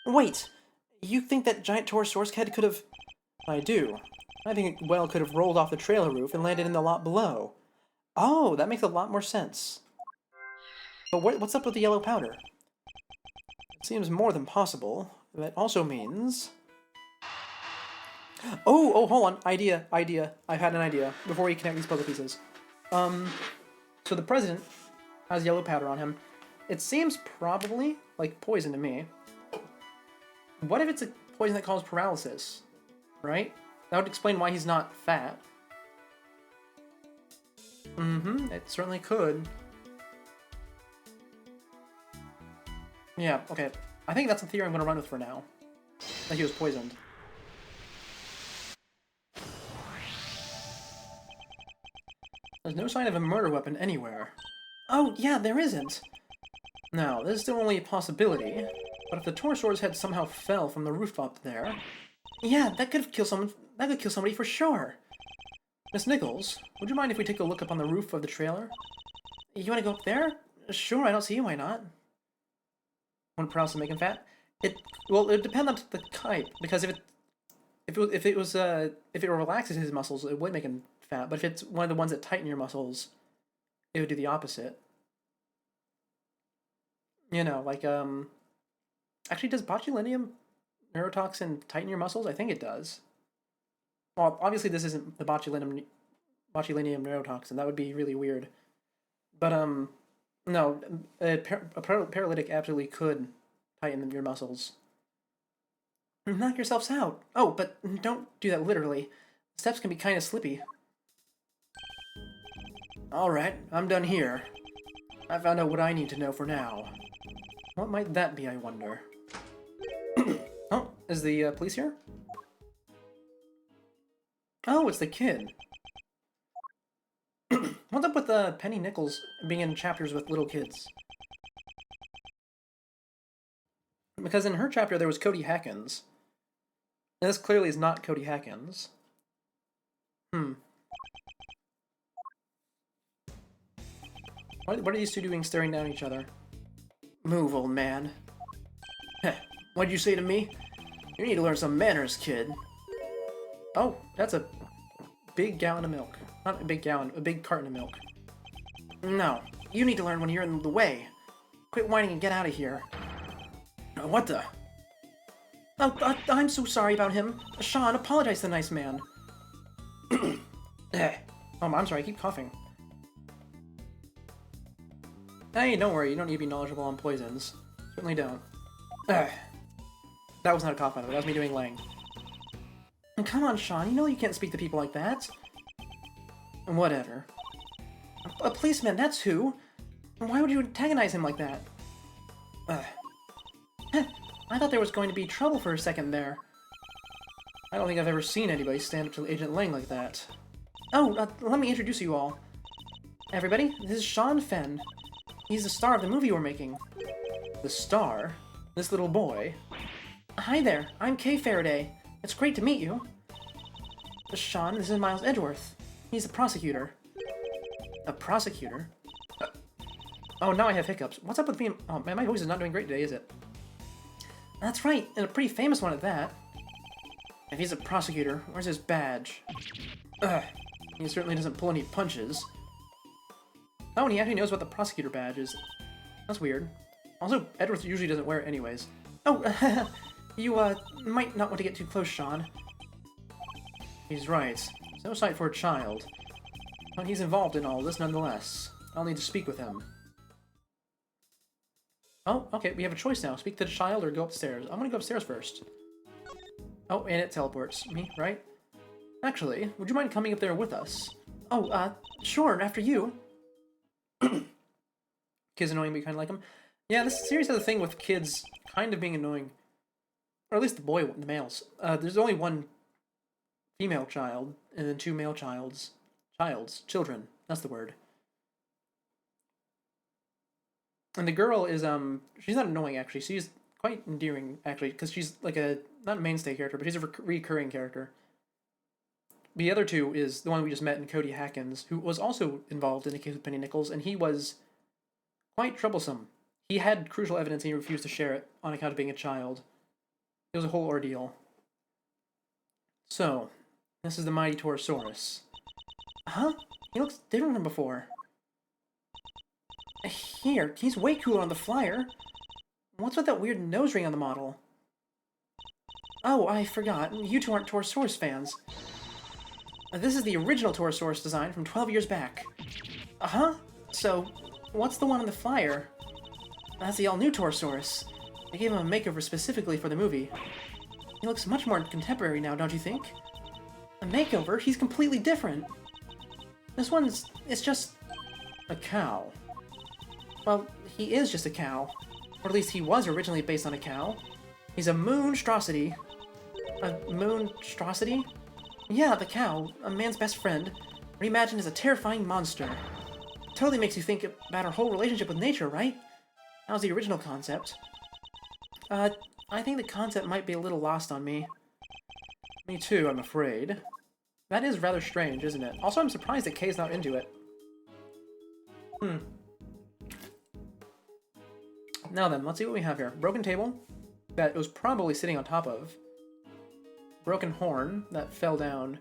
Wait! You think that giant Torosaurus head could have... I do. I think it well could have rolled off the trailer roof and landed in the lot below. Oh, that makes a lot more sense. But what's up with the yellow powder? It seems more than possible. That also means... Oh, hold on. Idea. I've had an idea before we connect these puzzle pieces. So the president has yellow powder on him. It seems probably like poison to me. What if it's a poison that causes paralysis? Right? That would explain why he's not fat. It certainly could. Yeah, okay. I think that's the theory I'm going to run with for now. That he was poisoned. There's no sign of a murder weapon anywhere. Oh, yeah, there isn't. Now, this is still only a possibility, but if the Torosaurus head somehow fell from the rooftop there... Yeah, that could kill someone. That could kill somebody for sure. Miss Nichols, would you mind if we take a look up on the roof of the trailer? You want to go up there? Sure, I don't see why not. Wouldn't paralysis make him fat? Well, it would depend on the type, because if it relaxes his muscles, it would make him fat. But if it's one of the ones that tighten your muscles, it would do the opposite. You know, like actually, does botulinum neurotoxin tighten your muscles? I think it does. Well, obviously this isn't the botulinum neurotoxin. That would be really weird. But no, a paralytic absolutely could tighten your muscles. Knock yourselves out. Oh, but don't do that literally. The steps can be kind of slippy. Alright, I'm done here. I found out what I need to know for now. What might that be, I wonder? Oh, is the police here? Oh, it's the kid. What's up with Penny Nichols being in chapters with little kids? Because in her chapter there was Cody Hackins. And this clearly is not Cody Hackins. What are these two doing staring down at each other? Move, old man. Heh, what'd you say to me? You need to learn some manners, kid. Oh, that's a big gallon of milk. Not a big gallon, a big carton of milk. No, you need to learn when you're in the way. Quit whining and get out of here. What the? Oh, I'm so sorry about him. Sean, apologize to the nice man. Oh, I'm sorry, I keep coughing. Hey, don't worry, you don't need to be knowledgeable on poisons. Certainly don't. That was not a cough, by the way, that was me doing Lang. Come on, Sean, you know you can't speak to people like that. Whatever. A policeman, that's who? Why would you antagonize him like that? I thought there was going to be trouble for a second there. I don't think I've ever seen anybody stand up to Agent Lang like that. Oh, let me introduce you all. Everybody, this is Sean Fenn. He's the star of the movie we're making. The star? This little boy? Hi there, I'm Kay Faraday. It's great to meet you. Sean, this is Miles Edgeworth. He's a prosecutor. A prosecutor? Oh, now I have hiccups. What's up with me? Oh man, my voice is not doing great today, is it? That's right, and a pretty famous one at that. If he's a prosecutor, where's his badge? He certainly doesn't pull any punches. Oh, and he actually knows what the prosecutor badge is. That's weird. Also, Edgeworth usually doesn't wear it anyways. Oh, you, might not want to get too close, Sean. He's right. It's no sight for a child. But he's involved in all this nonetheless. I'll need to speak with him. Oh, okay, we have a choice now. Speak to the child or go upstairs. I'm gonna go upstairs first. Oh, and it teleports me, right? Actually, would you mind coming up there with us? Oh, sure, after you. Kids annoying, but you kind of like them. Yeah, this series has a thing with kids kind of being annoying. Or at least the males. There's only one female child, and then two male children. That's the word. And the girl is, she's not annoying, actually. She's quite endearing, actually, because she's like not a mainstay character, but she's a recurring character. The other two is the one we just met in Cody Hackins, who was also involved in the case of Penny Nichols, and he was quite troublesome. He had crucial evidence and he refused to share it on account of being a child. It was a whole ordeal. So, this is the mighty Torosaurus. Huh? He looks different from before. Here, he's way cooler on the flyer. What's with that weird nose ring on the model? Oh, I forgot. You two aren't Torosaurus fans. This is the original Torosaurus design from 12 years back. Uh-huh? So, what's the one on the flyer? That's the all-new Torosaurus. They gave him a makeover specifically for the movie. He looks much more contemporary now, don't you think? A makeover? He's completely different. This one's... it's just... a cow. Well, he is just a cow. Or at least he was originally based on a cow. He's a moonstrosity. A moonstrosity? Yeah, the cow, a man's best friend, reimagined as a terrifying monster. Totally makes you think about our whole relationship with nature, right? That was the original concept. I think the concept might be a little lost on me. Me too, I'm afraid. That is rather strange, isn't it? Also, I'm surprised that Kay's not into it. Now then, let's see what we have here. Broken table that it was probably sitting on top of. Broken horn that fell down.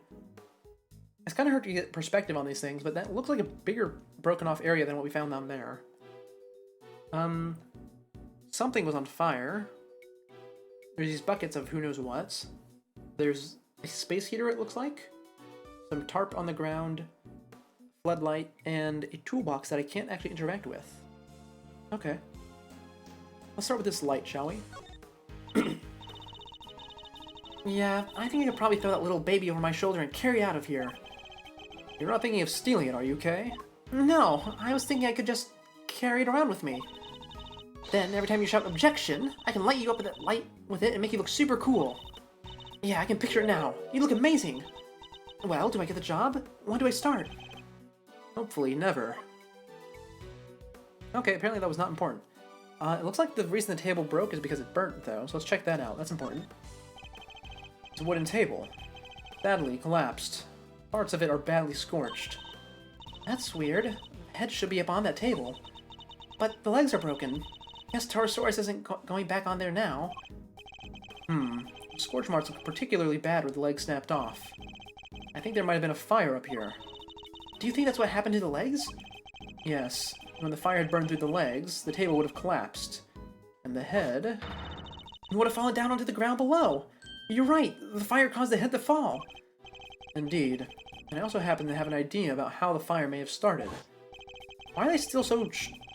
It's kind of hard to get perspective on these things, but that looks like a bigger broken off area than what we found down there. Something was on fire. There's these buckets of who knows what. There's a space heater, it looks like. Some tarp on the ground. Floodlight, and a toolbox that I can't actually interact with. Okay. Let's start with this light, shall we? Yeah, I think I could probably throw that little baby over my shoulder and carry out of here. You're not thinking of stealing it, are you, Kay? No, I was thinking I could just carry it around with me. Then, every time you shout objection, I can light you up with that light with it and make you look super cool. Yeah, I can picture it now. You look amazing. Well, do I get the job? When do I start? Hopefully, never. Okay, apparently that was not important. It looks like the reason the table broke is because it burnt, though, so let's check that out. That's important. It's a wooden table. Badly collapsed. Parts of it are badly scorched. That's weird. The head should be up on that table. But the legs are broken. Guess Torosaurus isn't going back on there now. Scorch marks look particularly bad where the legs snapped off. I think there might have been a fire up here. Do you think that's what happened to the legs? Yes. When the fire had burned through the legs, the table would have collapsed. And the head would have fallen down onto the ground below. You're right, the fire caused the head to fall. Indeed. And I also happen to have an idea about how the fire may have started. Why are they still so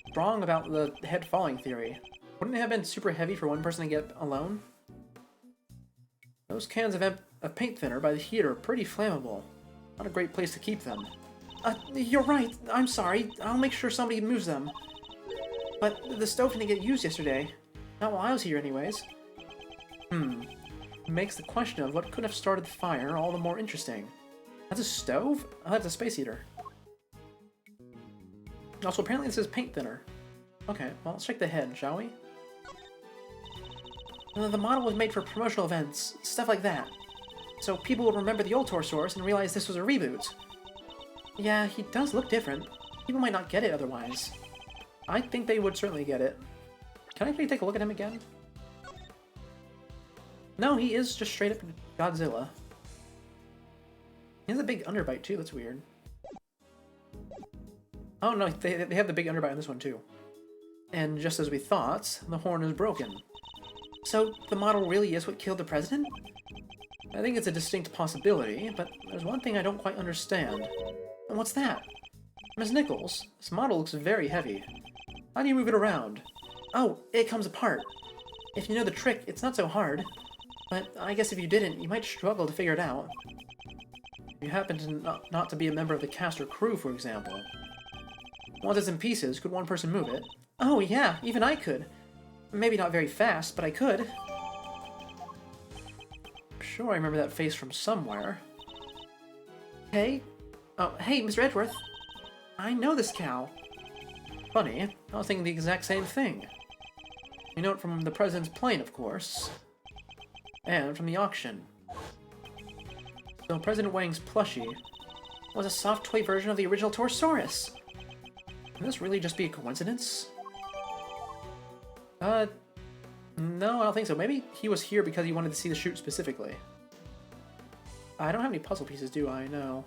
strong about the head falling theory? Wouldn't it have been super heavy for one person to get alone? Those cans of paint thinner by the heater are pretty flammable. Not a great place to keep them. You're right. I'm sorry. I'll make sure somebody moves them. But the stove didn't get used yesterday. Not while I was here, anyways. Makes the question of what could have started the fire all the more interesting. That's a stove? Oh, that's a space heater. Also, apparently this is paint thinner. Okay, well, let's check the head, shall we? The model was made for promotional events, stuff like that. So people would remember the old Torosaurus and realize this was a reboot. Yeah, he does look different. People might not get it otherwise. I think they would certainly get it. Can I actually take a look at him again? No, he is just straight up Godzilla. He has a big underbite too, that's weird. Oh no, they have the big underbite on this one too. And just as we thought, the horn is broken. So, the model really is what killed the president? I think it's a distinct possibility, but there's one thing I don't quite understand. And what's that? Miss Nichols, this model looks very heavy. How do you move it around? Oh, it comes apart. If you know the trick, it's not so hard. But I guess if you didn't, you might struggle to figure it out. If you happen to not to be a member of the cast or crew, for example. Once it's in pieces, could one person move it? Oh yeah, even I could. Maybe not very fast, but I could. I'm sure I remember that face from somewhere. Hey? Oh, hey, Mr. Edgeworth. I know this cow. Funny, I was thinking the exact same thing. You know it from the president's plane, of course. And from the auction. So President Wang's plushie was a soft toy version of the original Torosaurus. Can this really just be a coincidence? No, I don't think so. Maybe he was here because he wanted to see the shoot specifically. I don't have any puzzle pieces, do I? No.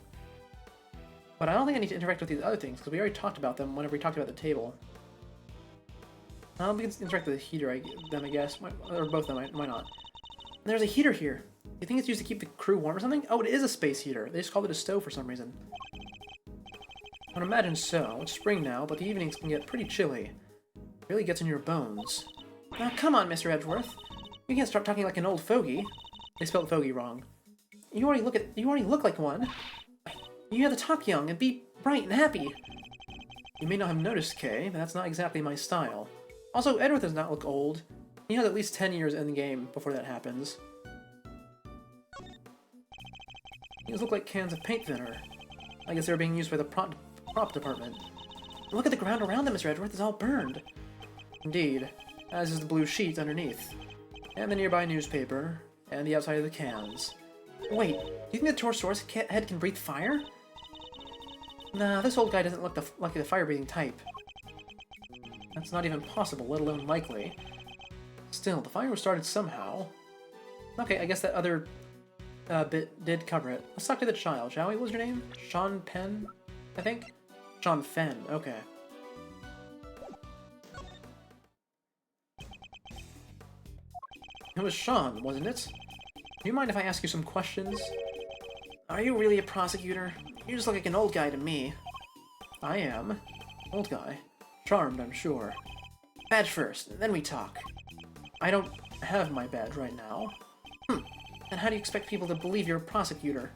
But I don't think I need to interact with these other things, because we already talked about them whenever we talked about the table. We can interact with the heater, I guess. Or both of them, why not? There's a heater here. Do you think it's used to keep the crew warm or something? Oh, it is a space heater. They just called it a stove for some reason. I would imagine so. It's spring now, but the evenings can get pretty chilly. Really gets in your bones. Now, come on, Mr. Edgeworth. You can't start talking like an old fogey. They spelled fogey wrong. You already look like one. You have to talk young and be bright and happy. You may not have noticed, Kay, but that's not exactly my style. Also, Edgeworth does not look old. He has at least 10 years in the game before that happens. These look like cans of paint thinner. I guess they're being used by the prop department. Look at the ground around them, Mr. Edgeworth. It's all burned. Indeed, as is the blue sheet underneath. And the nearby newspaper, and the outside of the cans. Wait, do you think the Torosaurus head can breathe fire? Nah, this old guy doesn't look like the fire-breathing type. That's not even possible, let alone likely. Still, the fire was started somehow. Okay, I guess that other bit did cover it. Let's talk to the child, shall we? What was your name? Sean Penn, I think? Sean Fenn, okay. It was Sean, wasn't it? Do you mind if I ask you some questions? Are you really a prosecutor? You just look like an old guy to me. I am. Old guy. Charmed, I'm sure. Badge first, then we talk. I don't have my badge right now. Then how do you expect people to believe you're a prosecutor?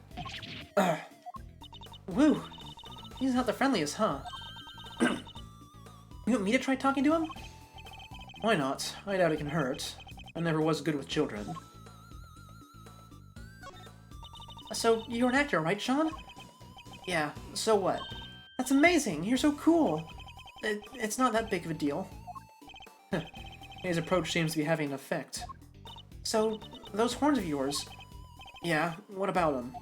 Woo! He's not the friendliest, huh? You want me to try talking to him? Why not? I doubt it can hurt. I never was good with children. So, you're an actor, right, Sean? Yeah, so what? That's amazing! You're so cool! It's not that big of a deal. His approach seems to be having an effect. So, those horns of yours... Yeah, what about them?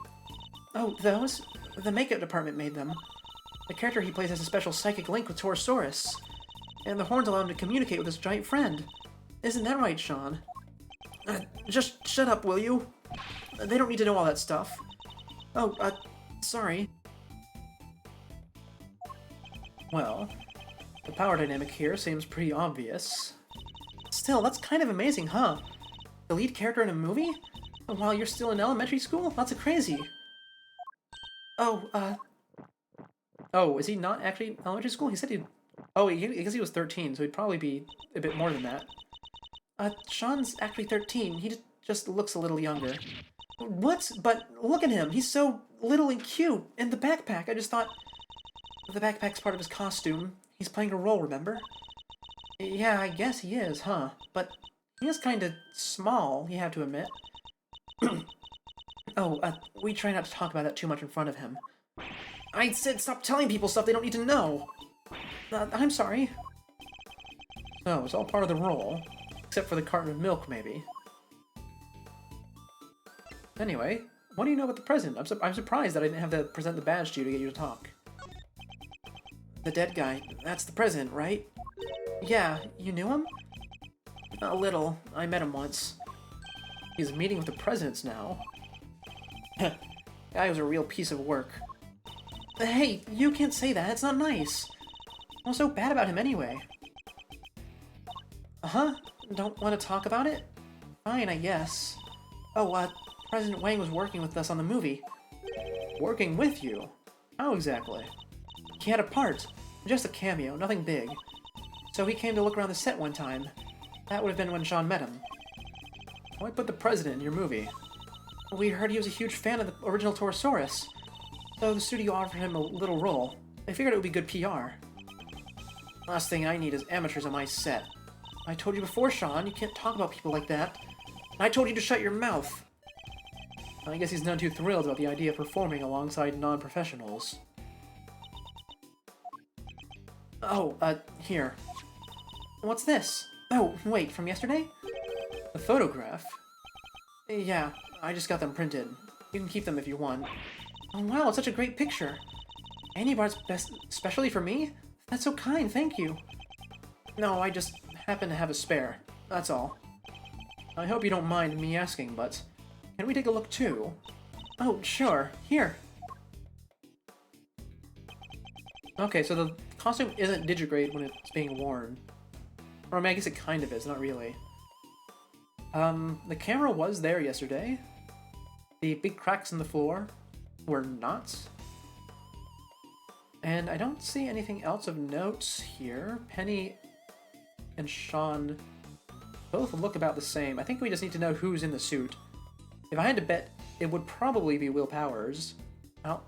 Oh, those? The makeup department made them. The character he plays has a special psychic link with Torosaurus. And the horns allow him to communicate with his giant friend. Isn't that right, Sean? Just shut up, will you? They don't need to know all that stuff. Oh, sorry. Well, the power dynamic here seems pretty obvious. Still, that's kind of amazing, huh? The lead character in a movie? While you're still in elementary school? That's crazy. Oh, Oh, is he not actually in elementary school? He said he... Oh, I guess he was 13, so he'd probably be a bit more than that. Sean's actually 13. He just looks a little younger. What? But look at him. He's so little and cute. And the backpack, I just thought... The backpack's part of his costume. He's playing a role, remember? Yeah, I guess he is, huh? But he is kind of small, you have to admit. Oh, we try not to talk about that too much in front of him. I said stop telling people stuff they don't need to know! I'm sorry. So, it's all part of the role. Except for the carton of milk, maybe. Anyway, what do you know about the president? I'm surprised that I didn't have to present the badge to you to get you to talk. The dead guy, that's the president, right? Yeah, you knew him? A little. I met him once. He's meeting with the presidents now. Guy was a real piece of work. Hey, you can't say that. It's not nice. What's so bad about him anyway? Uh-huh. Don't want to talk about it? Fine, I guess. Oh, President Wang was working with us on the movie. Working with you? How exactly? He had a part. Just a cameo, nothing big. So he came to look around the set one time. That would have been when Sean met him. Why put the president in your movie? We heard he was a huge fan of the original Torosaurus. So the studio offered him a little role. They figured it would be good PR. Last thing I need is amateurs on my set. I told you before, Sean, you can't talk about people like that. I told you to shut your mouth. I guess he's none too thrilled about the idea of performing alongside non-professionals. Oh, here. What's this? Oh, wait, from yesterday? The photograph? Yeah, I just got them printed. You can keep them if you want. Oh wow, it's such a great picture. Annie bought it especially for me? That's so kind, thank you. No, I just happen to have a spare. That's all. I hope you don't mind me asking, but can we take a look too? Oh, sure. Here. Okay, so the costume isn't digigrade when it's being worn. Or I mean, I guess it kind of is, not really. The camera was there yesterday. The big cracks in the floor were not. And I don't see anything else of note here. Penny and Sean both look about the same. I think we just need to know who's in the suit. If I had to bet, it would probably be Will Powers. Well,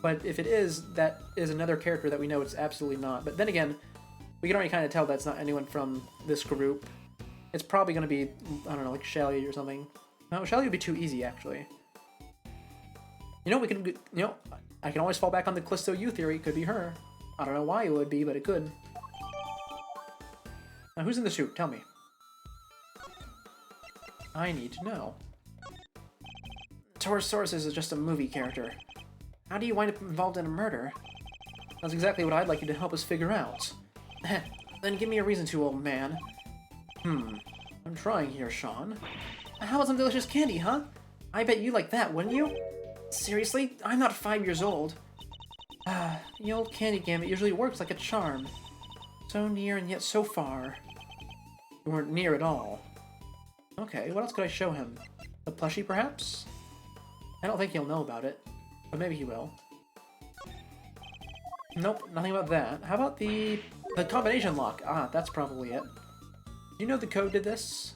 but if it is, that is another character that we know it's absolutely not. But then again, we can already kind of tell that's not anyone from this group. It's probably going to be, I don't know, like Shelly or something. No, Shelly would be too easy, actually. You know, we could, you know, I can always fall back on the Callisto U theory. It could be her. I don't know why it would be, but it could. Now, who's in the suit? Tell me. I need to know. Torosaurus is just a movie character. How do you wind up involved in a murder? That's exactly what I'd like you to help us figure out. Then give me a reason to, old man. I'm trying here, Sean. How about some delicious candy, huh? I bet you like that, wouldn't you? Seriously? I'm not 5 years old. The old candy gambit usually works like a charm. So near and yet so far. You weren't near at all. Okay, what else could I show him? A plushie, perhaps? I don't think he'll know about it, but maybe he will. Nope, nothing about that. How about the combination lock? Ah, that's probably it. Do you know the code to this?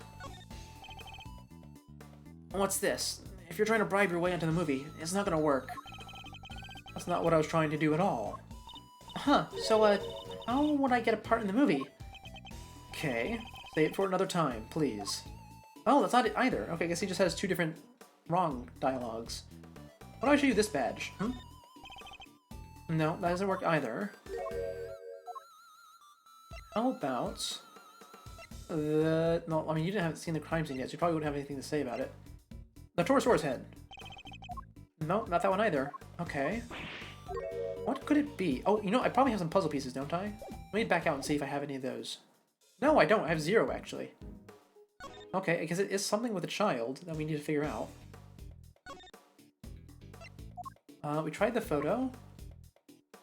What's this? If you're trying to bribe your way into the movie, it's not gonna work. That's not what I was trying to do at all. Huh, so, how would I get a part in the movie? Okay, say it for another time, please. Oh, that's not it either. Okay, I guess he just has two different wrong dialogues. Why don't I show you this badge? No, that doesn't work either. How about the... No, I mean, you haven't seen the crime scene yet, so you probably wouldn't have anything to say about it. The Torosaurus head. No, not that one either. Okay. What could it be? Oh, you know, I probably have some puzzle pieces, don't I? Let me back out and see if I have any of those. No, I don't. I have 0, actually. Okay, because it is something with a child that we need to figure out. We tried the photo.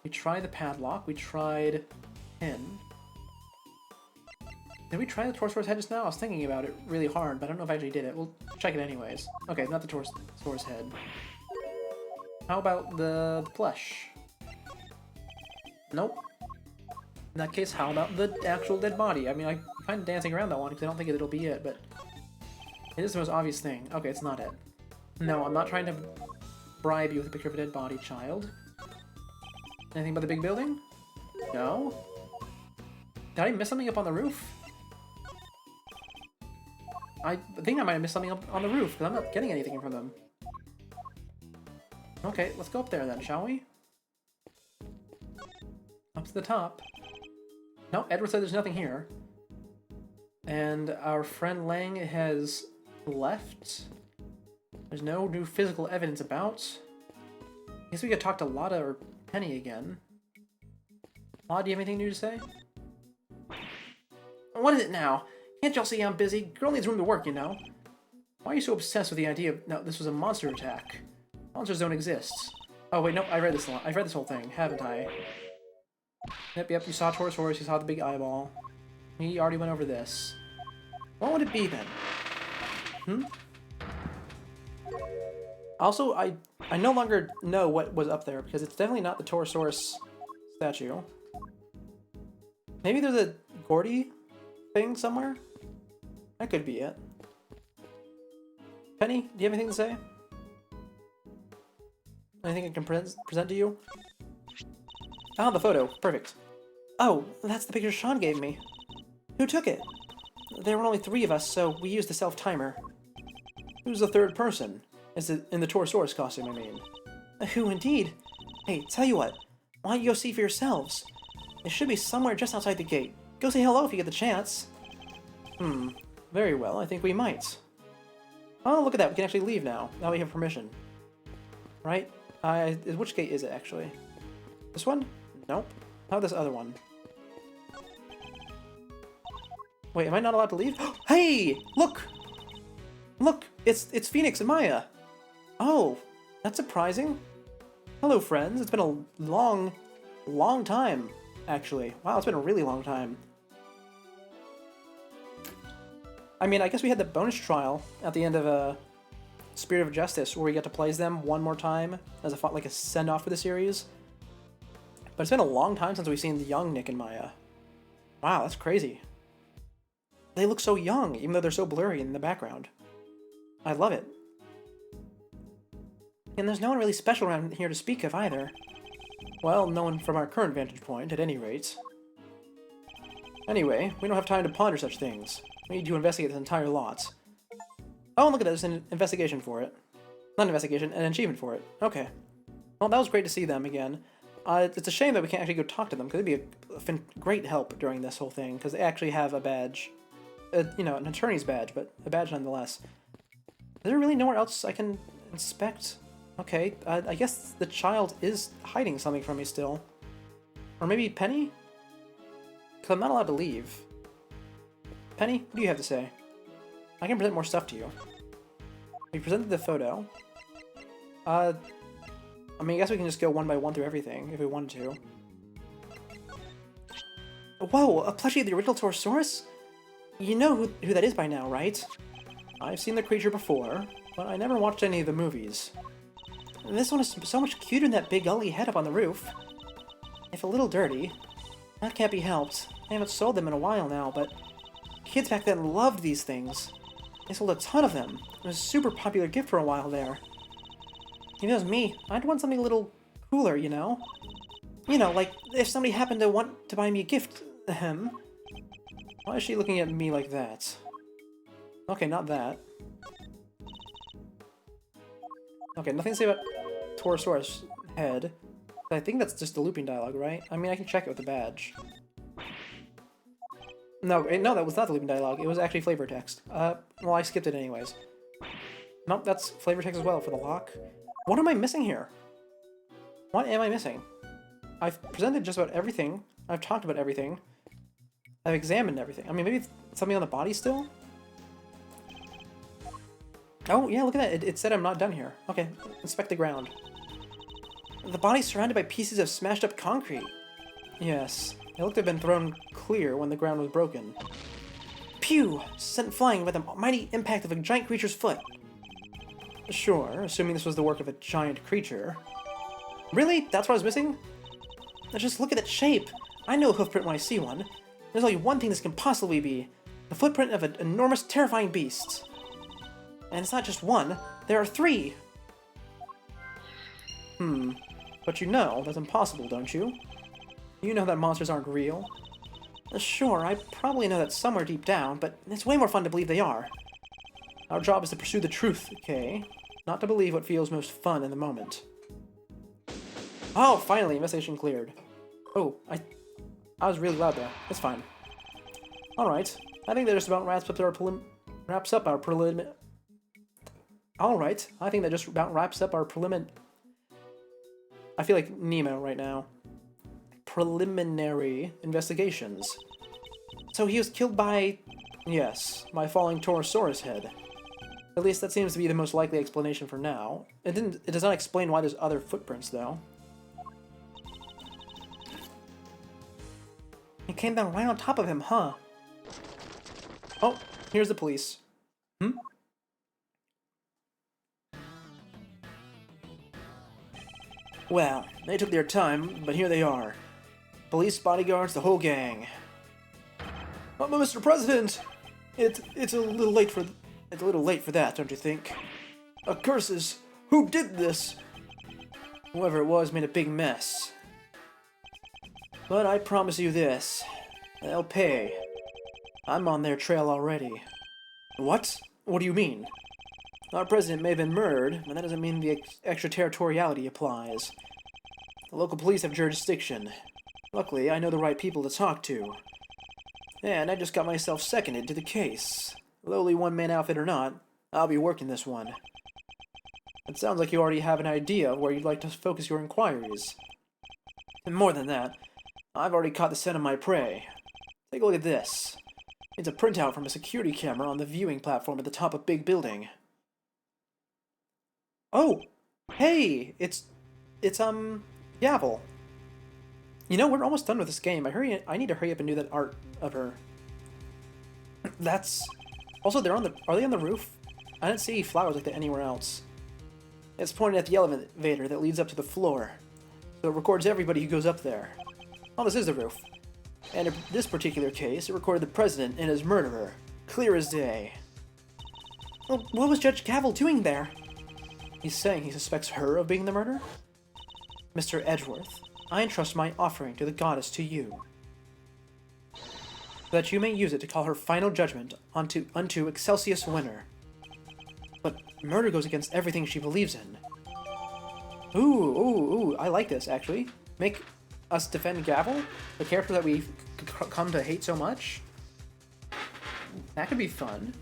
We tried the padlock. We tried pin. Did we try the Torosaurus head just now? I was thinking about it really hard, but I don't know if I actually did it. We'll check it anyways. Okay, not the Torosaurus head. How about the plush? Nope. In that case, how about the actual dead body? I mean, I'm kind of dancing around that one because I don't think it'll be it, but it is the most obvious thing. Okay, it's not it. No, I'm not trying to bribe you with a picture of a dead body, child. Anything about the big building? No? Did I miss something up on the roof? I think I might have missed something up on the roof, because I'm not getting anything from them. Okay, let's go up there then, shall we? Up to the top. No, Edward said there's nothing here. And our friend Lang has left. There's no new physical evidence about. I guess we could talk to Lotta or Penny again. Lotta, do you have anything new to say? What is it now? Can't y'all see I'm busy? Girl needs room to work, you know. Why are you so obsessed with the idea of... No, this was a monster attack. Monsters don't exist. Oh, wait, no, I read this whole thing, haven't I? Yep, you saw Torosaurus, you saw the big eyeball. We already went over this. What would it be, then? Also, I no longer know what was up there, because it's definitely not the Torosaurus statue. Maybe there's a Gordy thing somewhere? That could be it. Penny, do you have anything to say? Anything I can present to you? Ah, the photo. Perfect. Oh, that's the picture Sean gave me. Who took it? There were only 3 of us, so we used the self-timer. Who's the third person? Is it in the Torosaurus costume, I mean? Who indeed? Hey, tell you what. Why don't you go see for yourselves? It should be somewhere just outside the gate. Go say hello if you get the chance. Very well, I think we might. Oh, look at that. We can actually leave now. Now we have permission. Right? Which gate is it, actually? This one? Nope. How about this other one? Wait, am I not allowed to leave? Hey! Look! Look! It's Phoenix and Maya! Oh, that's surprising. Hello, friends. It's been a long time, actually. Wow, it's been a really long time. I mean, I guess we had the bonus trial at the end of Spirit of Justice, where we got to play as them one more time as a send-off for the series. But it's been a long time since we've seen the young Nick and Maya. Wow, that's crazy. They look so young, even though they're so blurry in the background. I love it. And there's no one really special around here to speak of either. Well, no one from our current vantage point, at any rate. Anyway, we don't have time to ponder such things. We need to investigate this entire lot. Oh, look at that, there's an investigation for it. Not an investigation, an achievement for it. Okay. Well, that was great to see them again. It's a shame that we can't actually go talk to them, because it'd be a great help during this whole thing, because they actually have a badge. You know, an attorney's badge, but a badge nonetheless. Is there really nowhere else I can inspect? Okay, I guess the child is hiding something from me still. Or maybe Penny? Because I'm not allowed to leave. Penny, what do you have to say? I can present more stuff to you. We presented the photo. I mean, I guess we can just go one by one through everything, if we wanted to. Whoa, a plushie of the original Torosaurus? You know who that is by now, right? I've seen the creature before, but I never watched any of the movies. And this one is so much cuter than that big ugly head up on the roof. If a little dirty, that can't be helped. I haven't sold them in a while now, but kids back then loved these things. They sold a ton of them. It was a super popular gift for a while there. You know, me, I'd want something a little cooler, you know? You know, like, if somebody happened to want to buy me a gift, ahem. Why is she looking at me like that? Okay, not that. Okay, nothing to say about Torosaurus head. I think that's just the looping dialogue, right? I mean, I can check it with the badge. No, that was not the looping dialogue. It was actually flavor text. Well, I skipped it anyways. Nope, that's flavor text as well for the lock. What am I missing here? What am I missing? I've presented just about everything. I've talked about everything. I've examined everything. I mean, maybe something on the body still? Oh, yeah, look at that. It said I'm not done here. Okay, inspect the ground. The body's surrounded by pieces of smashed up concrete. Yes, it looked to have been thrown clear when the ground was broken. Pew! Sent flying by the mighty impact of a giant creature's foot. Sure, assuming this was the work of a giant creature. Really? That's what I was missing? Now just look at that shape. I know a hoofprint when I see one. There's only one thing this can possibly be. The footprint of an enormous, terrifying beast. And it's not just one, there are 3! But you know that's impossible, don't you? You know that monsters aren't real. Sure, I probably know that somewhere deep down, but it's way more fun to believe they are. Our job is to pursue the truth, okay? Not to believe what feels most fun in the moment. Oh, finally, investigation cleared. Oh, I was really loud there. It's fine. Alright, I think that just about wraps up our preliminary... Alright, I think that just about wraps up our preliminary... I feel like Nemo right now. Preliminary investigations. So he was killed by... Yes, by falling Torosaurus head. At least that seems to be the most likely explanation for now. It does not explain why there's other footprints, though. It came down right on top of him, huh? Oh, here's the police. Well, they took their time, but here they are. Police, bodyguards, the whole gang. But Mr. President, it's a little late for that, don't you think? Curses! Who did this? Whoever it was made a big mess. But I promise you this, they'll pay. I'm on their trail already. What? What do you mean? Our president may have been murdered, but that doesn't mean the extraterritoriality applies. The local police have jurisdiction. Luckily, I know the right people to talk to. And I just got myself seconded to the case. Lowly one-man outfit or not, I'll be working this one. It sounds like you already have an idea of where you'd like to focus your inquiries. And more than that, I've already caught the scent of my prey. Take a look at this. It's a printout from a security camera on the viewing platform at the top of a big building. Oh! Hey! It's Gavel. You know, we're almost done with this game. I need to hurry up and do that art of her. That's... Also, are they on the roof? I didn't see flowers like that anywhere else. It's pointed at the elevator that leads up to the floor. So it records everybody who goes up there. Oh, this is the roof. And in this particular case, it recorded the president and his murderer. Clear as day. Well, what was Judge Gavel doing there? He's saying he suspects her of being the murderer? Mr. Edgeworth, I entrust my offering to the goddess to you, so that you may use it to call her final judgment unto Excelsius Winter. But murder goes against everything she believes in. Ooh, I like this, actually. Make us defend Gavel, the character that we've come to hate so much. That could be fun.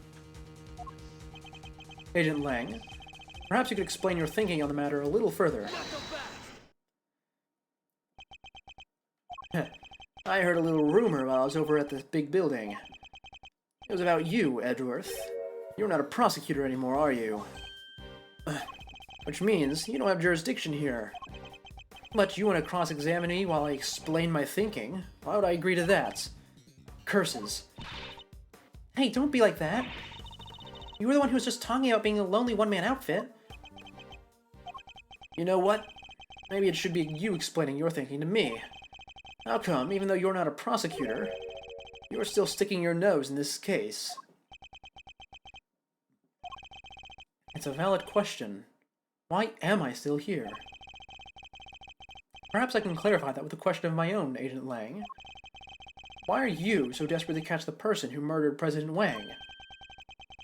Agent Lang, perhaps you could explain your thinking on the matter a little further. I heard a little rumor while I was over at the big building. It was about you, Edgeworth. You're not a prosecutor anymore, are you? Which means you don't have jurisdiction here. But you want to cross-examine me while I explain my thinking? Why would I agree to that? Curses. Hey, don't be like that. You were the one who was just talking about being a lonely one-man outfit. You know what? Maybe it should be you explaining your thinking to me. How come, even though you're not a prosecutor, you're still sticking your nose in this case? It's a valid question. Why am I still here? Perhaps I can clarify that with a question of my own, Agent Lang. Why are you so desperate to catch the person who murdered President Wang?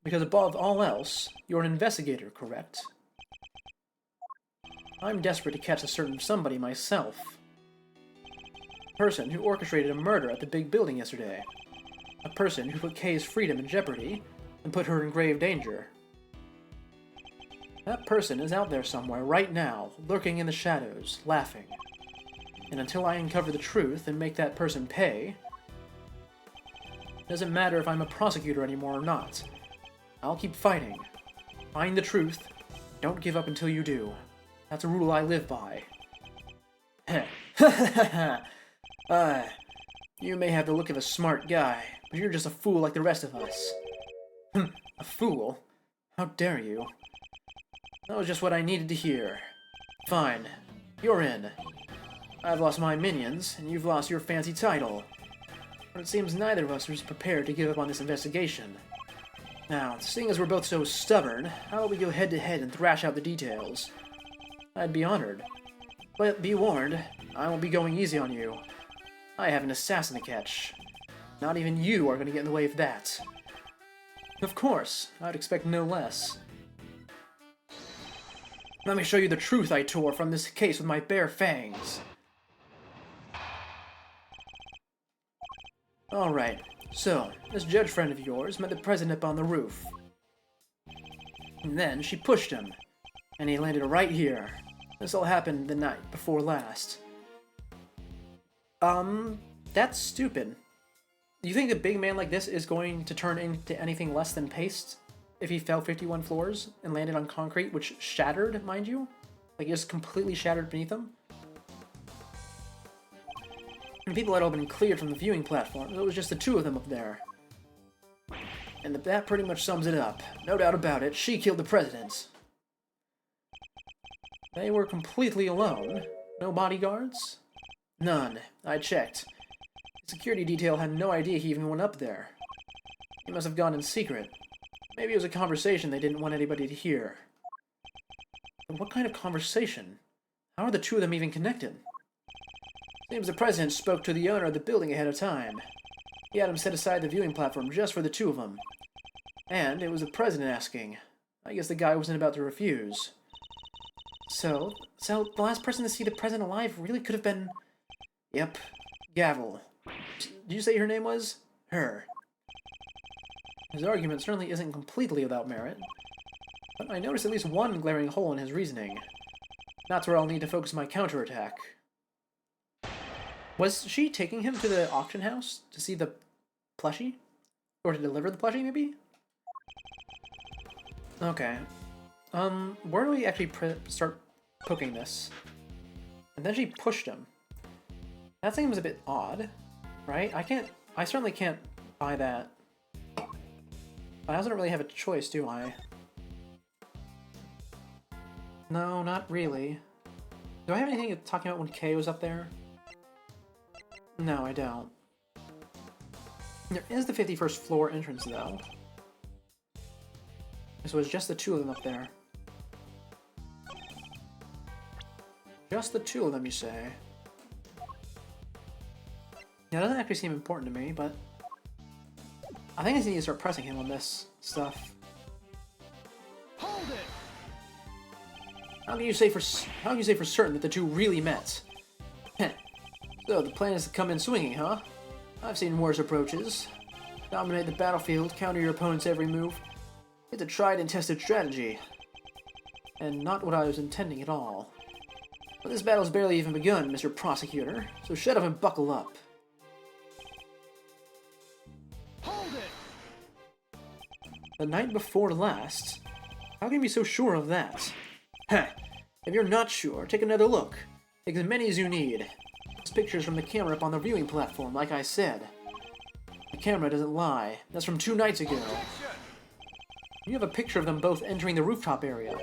Because above all else, you're an investigator, correct? I'm desperate to catch a certain somebody myself. A person who orchestrated a murder at the big building yesterday. A person who put Kay's freedom in jeopardy and put her in grave danger. That person is out there somewhere right now, lurking in the shadows, laughing. And until I uncover the truth and make that person pay, it doesn't matter if I'm a prosecutor anymore or not. I'll keep fighting. Find the truth. Don't give up until you do. That's a rule I live by. You may have the look of a smart guy, but you're just a fool like the rest of us. A fool? How dare you? That was just what I needed to hear. Fine. You're in. I've lost my minions, and you've lost your fancy title. But it seems neither of us was prepared to give up on this investigation. Now, seeing as we're both so stubborn, how about we go head-to-head and thrash out the details? I'd be honored. But be warned, I won't be going easy on you. I have an assassin to catch. Not even you are going to get in the way of that. Of course, I'd expect no less. Let me show you the truth I tore from this case with my bare fangs. Alright, so, this judge friend of yours met the president up on the roof. And then she pushed him, and he landed right here. This all happened the night before last. That's stupid. Do you think a big man like this is going to turn into anything less than paste if he fell 51 floors and landed on concrete, which shattered, mind you? Like, it just completely shattered beneath him? And people had all been cleared from the viewing platform. It was just the two of them up there. And that pretty much sums it up. No doubt about it, she killed the president. They were completely alone. No bodyguards? None. I checked. The security detail had no idea he even went up there. He must have gone in secret. Maybe it was a conversation they didn't want anybody to hear. But what kind of conversation? How are the two of them even connected? Seems the president spoke to the owner of the building ahead of time. He had him set aside the viewing platform just for the two of them. And it was the president asking. I guess the guy wasn't about to refuse. So the last person to see the president alive really could have been... Yep, Gavel. Did you say her name was? Her. His argument certainly isn't completely without merit, but I noticed at least one glaring hole in his reasoning. That's where I'll need to focus my counterattack. Was she taking him to the auction house to see the plushie? Or to deliver the plushie, maybe? Okay. Where do we actually start poking this? And then she pushed him. That seems a bit odd, right? I certainly can't buy that. I also don't really have a choice, do I? No, not really. Do I have anything talking about when Kay was up there? No, I don't. There is the 51st floor entrance, though. So it's just the two of them up there. Just the two of them, you say? Yeah, it doesn't actually seem important to me, but... I think I need to start pressing him on this stuff. Hold it! How can you say for certain that the two really met? So, the plan is to come in swinging, huh? I've seen worse approaches. Dominate the battlefield, counter your opponent's every move. It's a tried and tested strategy. And not what I was intending at all. But this battle's barely even begun, Mr. Prosecutor, so shut up and buckle up. Hold it! The night before last? How can you be so sure of that? Heh. If you're not sure, take another look. Take as many as you need. This picture's from the camera up on the viewing platform, like I said. The camera doesn't lie. That's from 2 nights ago. You have a picture of them both entering the rooftop area.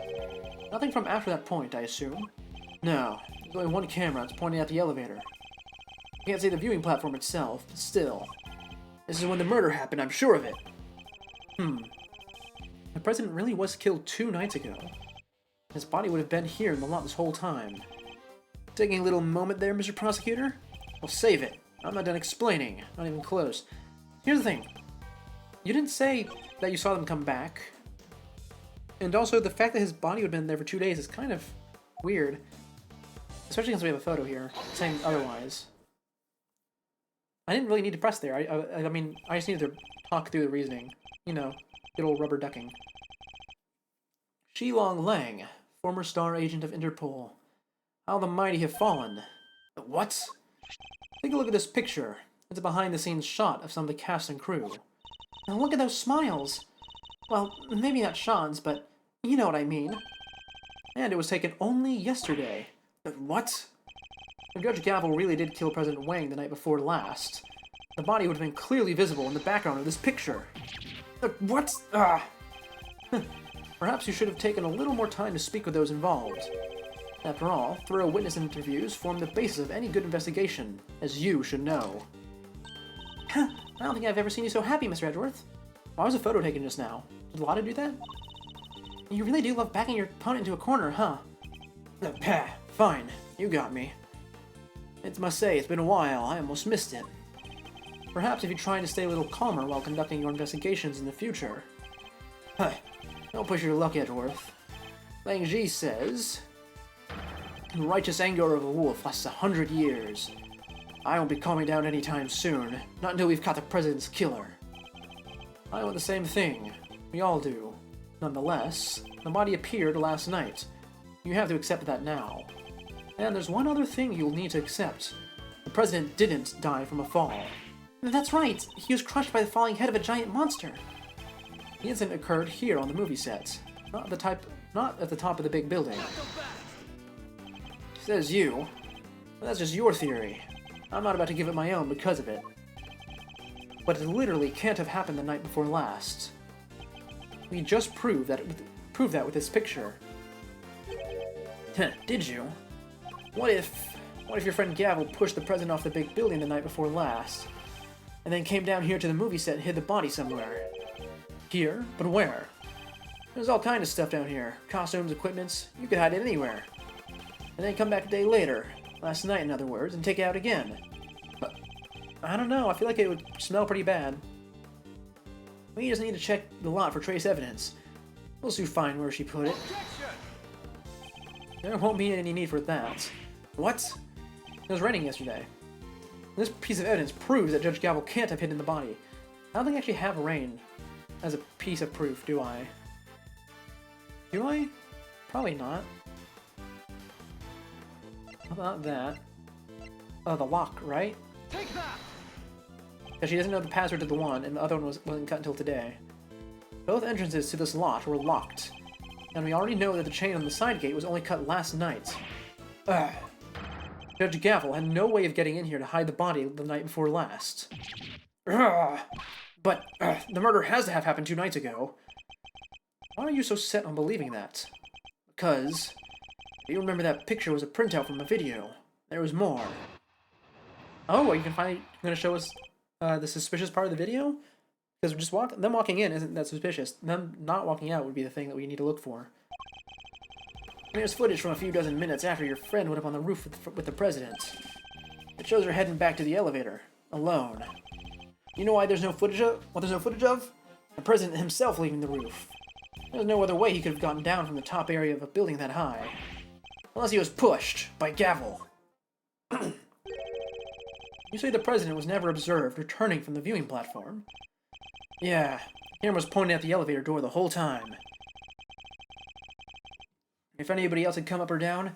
Nothing from after that point, I assume? No. There's only one camera. It's pointing at the elevator. You can't see the viewing platform itself, but still. This is when the murder happened, I'm sure of it. The president really was killed 2 nights ago. His body would have been here in the lot this whole time. Taking a little moment there, Mr. Prosecutor? I'll save it. I'm not done explaining. Not even close. Here's the thing. You didn't say that you saw them come back. And also, the fact that his body would have been there for 2 days is kind of weird. Especially since we have a photo here saying otherwise. I didn't really need to press there. I mean, I just needed to talk through the reasoning. You know, good old rubber ducking. Shilong Lang, former star agent of Interpol. How the mighty have fallen. What? Take a look at this picture. It's a behind-the-scenes shot of some of the cast and crew. Now look at those smiles. Well, maybe not Sean's, but you know what I mean. And it was taken only yesterday. What? If Judge Gavel really did kill President Wang the night before last, the body would have been clearly visible in the background of this picture. What? Perhaps you should have taken a little more time to speak with those involved. After all, thorough witness interviews form the basis of any good investigation, as you should know. I don't think I've ever seen you so happy, Mr. Edgeworth. Why was a photo taken just now? Did Lotta do that? You really do love backing your opponent into a corner, huh? Fine. You got me. It must say, it's been a while. I almost missed it. Perhaps if you try to stay a little calmer while conducting your investigations in the future. Don't push your luck, Edgeworth. Lang Ji says... The righteous anger of a wolf lasts 100 years. I won't be calming down anytime soon. Not until we've caught the president's killer. I want the same thing. We all do. Nonetheless, the body appeared last night. You have to accept that now. And there's one other thing you'll need to accept. The president didn't die from a fall. That's right! He was crushed by the falling head of a giant monster! The incident occurred here on the movie set. Not at the top of the big building. Says you. Well, that's just your theory. I'm not about to give it my own because of it. But it literally can't have happened the night before last. We just proved that with this picture. Did you? What if your friend Gavel pushed the president off the big building the night before last, and then came down here to the movie set and hid the body somewhere? Here? But where? There's all kind of stuff down here. Costumes, equipments. You could hide it anywhere. And then come back a day later, last night in other words, and take it out again. But, I don't know, I feel like it would smell pretty bad. We just need to check the lot for trace evidence. We'll soon find where she put it. There won't be any need for that. What? It was raining yesterday. This piece of evidence proves that Judge Gavel can't have hidden the body. I don't think I actually have rain as a piece of proof, do I? Do I? Probably not. How about that? Oh, the lock, right? Take that! Because she doesn't know the password to the one, and the other one wasn't cut until today. Both entrances to this lot were locked, and we already know that the chain on the side gate was only cut last night. Ugh. Judge Gavel had no way of getting in here to hide the body the night before last. Ugh. But the murder has to have happened 2 nights ago. Why are you so set on believing that? Because you remember that picture was a printout from a video. There was more. Oh, are you going to show us the suspicious part of the video? Because just them walking in isn't that suspicious. Them not walking out would be the thing that we need to look for. There's footage from a few dozen minutes after your friend went up on the roof with the president. It shows her heading back to the elevator, alone. You know why there's no footage of? What there's no footage of? The president himself leaving the roof. There's no other way he could have gotten down from the top area of a building that high. Unless he was pushed by Gavel. You say the president was never observed returning from the viewing platform? Yeah, the camera was pointing at the elevator door the whole time. If anybody else had come up or down,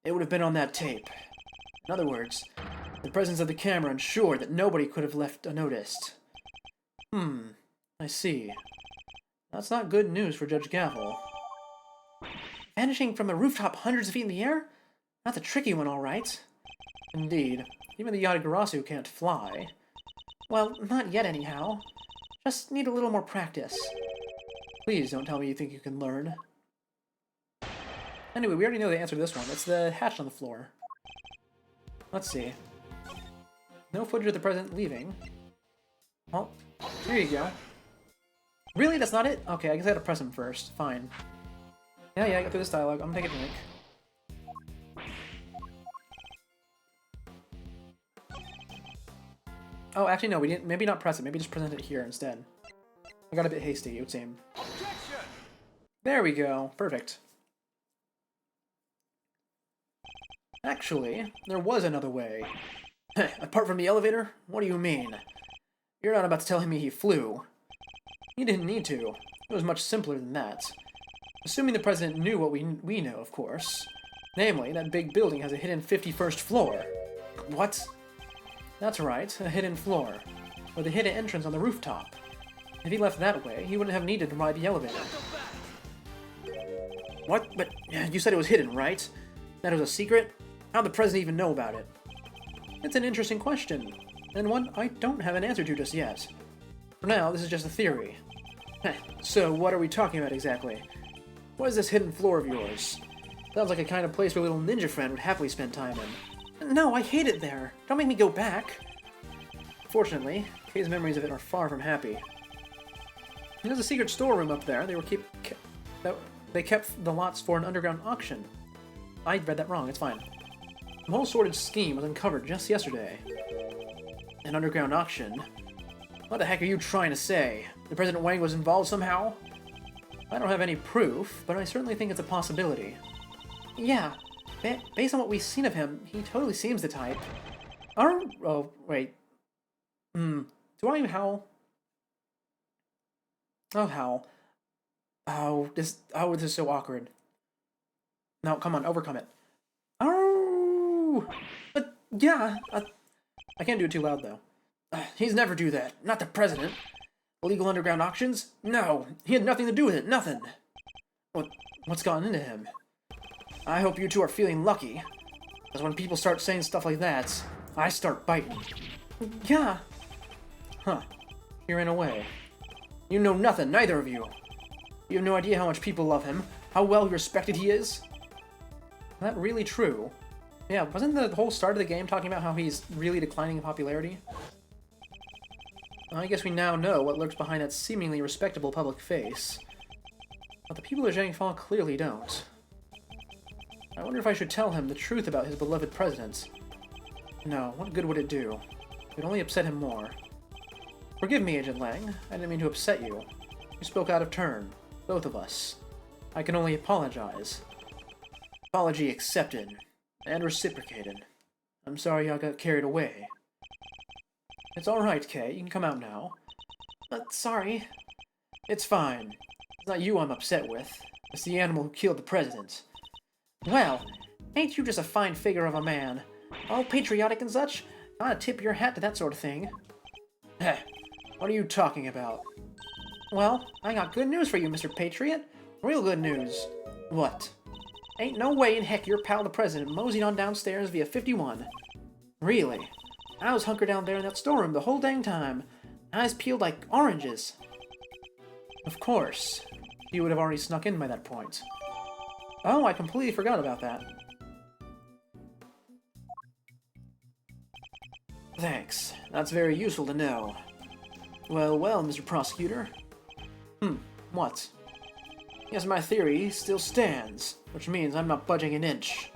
it would have been on that tape. In other words, the presence of the camera ensured that nobody could have left unnoticed. I see. That's not good news for Judge Gavel. Vanishing from a rooftop hundreds of feet in the air? That's a tricky one, all right. Indeed. Even the Yatagarasu can't fly. Well, not yet anyhow. Just need a little more practice. Please don't tell me you think you can learn. Anyway, we already know the answer to this one. It's the hatch on the floor. Let's see. No footage of the president leaving. Well, here you go. Really? That's not it? Okay, I guess I gotta press him first. Fine. Yeah, I got through this dialogue. I'm gonna take a drink. Oh, actually, no, we didn't. Maybe not press it. Maybe just present it here instead. I got a bit hasty, it would seem. Objection! There we go. Perfect. Actually, there was another way. Apart from the elevator? What do you mean? You're not about to tell me he flew. He didn't need to. It was much simpler than that. Assuming the president knew what we know, of course. Namely, that big building has a hidden 51st floor. What? That's right, a hidden floor. With a hidden entrance on the rooftop. If he left that way, he wouldn't have needed to ride the elevator. What? But you said it was hidden, right? That it was a secret? How'd the president even know about it? It's an interesting question, and one I don't have an answer to just yet. For now, this is just a theory. So, what are we talking about exactly? What is this hidden floor of yours? Sounds like a kind of place where little ninja friend would happily spend time in. No, I hate it there. Don't make me go back. Fortunately, Kay's memories of it are far from happy. There's a secret storeroom up there. They kept the lots for an underground auction. I read that wrong. It's fine. The whole sordid scheme was uncovered just yesterday. An underground auction? What the heck are you trying to say? The President Wang was involved somehow? I don't have any proof, but I certainly think it's a possibility. Yeah, based on what we've seen of him, he totally seems the type. Oh, wait. Do I howl? Oh, howl. This is so awkward. No, come on, overcome it. Oh! But, yeah, I can't do it too loud, though. He's never do that. Not the president. Illegal underground auctions? No, he had nothing to do with it, nothing. What's gotten into him? I hope you two are feeling lucky. Because when people start saying stuff like that, I start biting. Yeah. Huh. You're in a way. You know nothing, neither of you. You have no idea how much people love him, how well respected he is. Is that really true? Yeah, wasn't the whole start of the game talking about how he's really declining in popularity? I guess we now know what lurks behind that seemingly respectable public face. But the people of Zhangfang clearly don't. I wonder if I should tell him the truth about his beloved president. No, what good would it do? It would only upset him more. Forgive me, Agent Lang. I didn't mean to upset you. You spoke out of turn. Both of us. I can only apologize. Apology accepted. And reciprocated. I'm sorry I got carried away. It's alright, Kay. You can come out now. Sorry. It's fine. It's not you I'm upset with. It's the animal who killed the president. Well, ain't you just a fine figure of a man? All patriotic and such? Gotta tip your hat to that sort of thing. Heh. What are you talking about? Well, I got good news for you, Mr. Patriot. Real good news. What? Ain't no way in heck your pal the president moseyed on downstairs via 51. Really? I was hunkered down there in that storeroom the whole dang time. Eyes peeled like oranges. Of course. He would have already snuck in by that point. Oh, I completely forgot about that. Thanks. That's very useful to know. Well, Mr. Prosecutor. What? Yes, my theory still stands, which means I'm not budging an inch.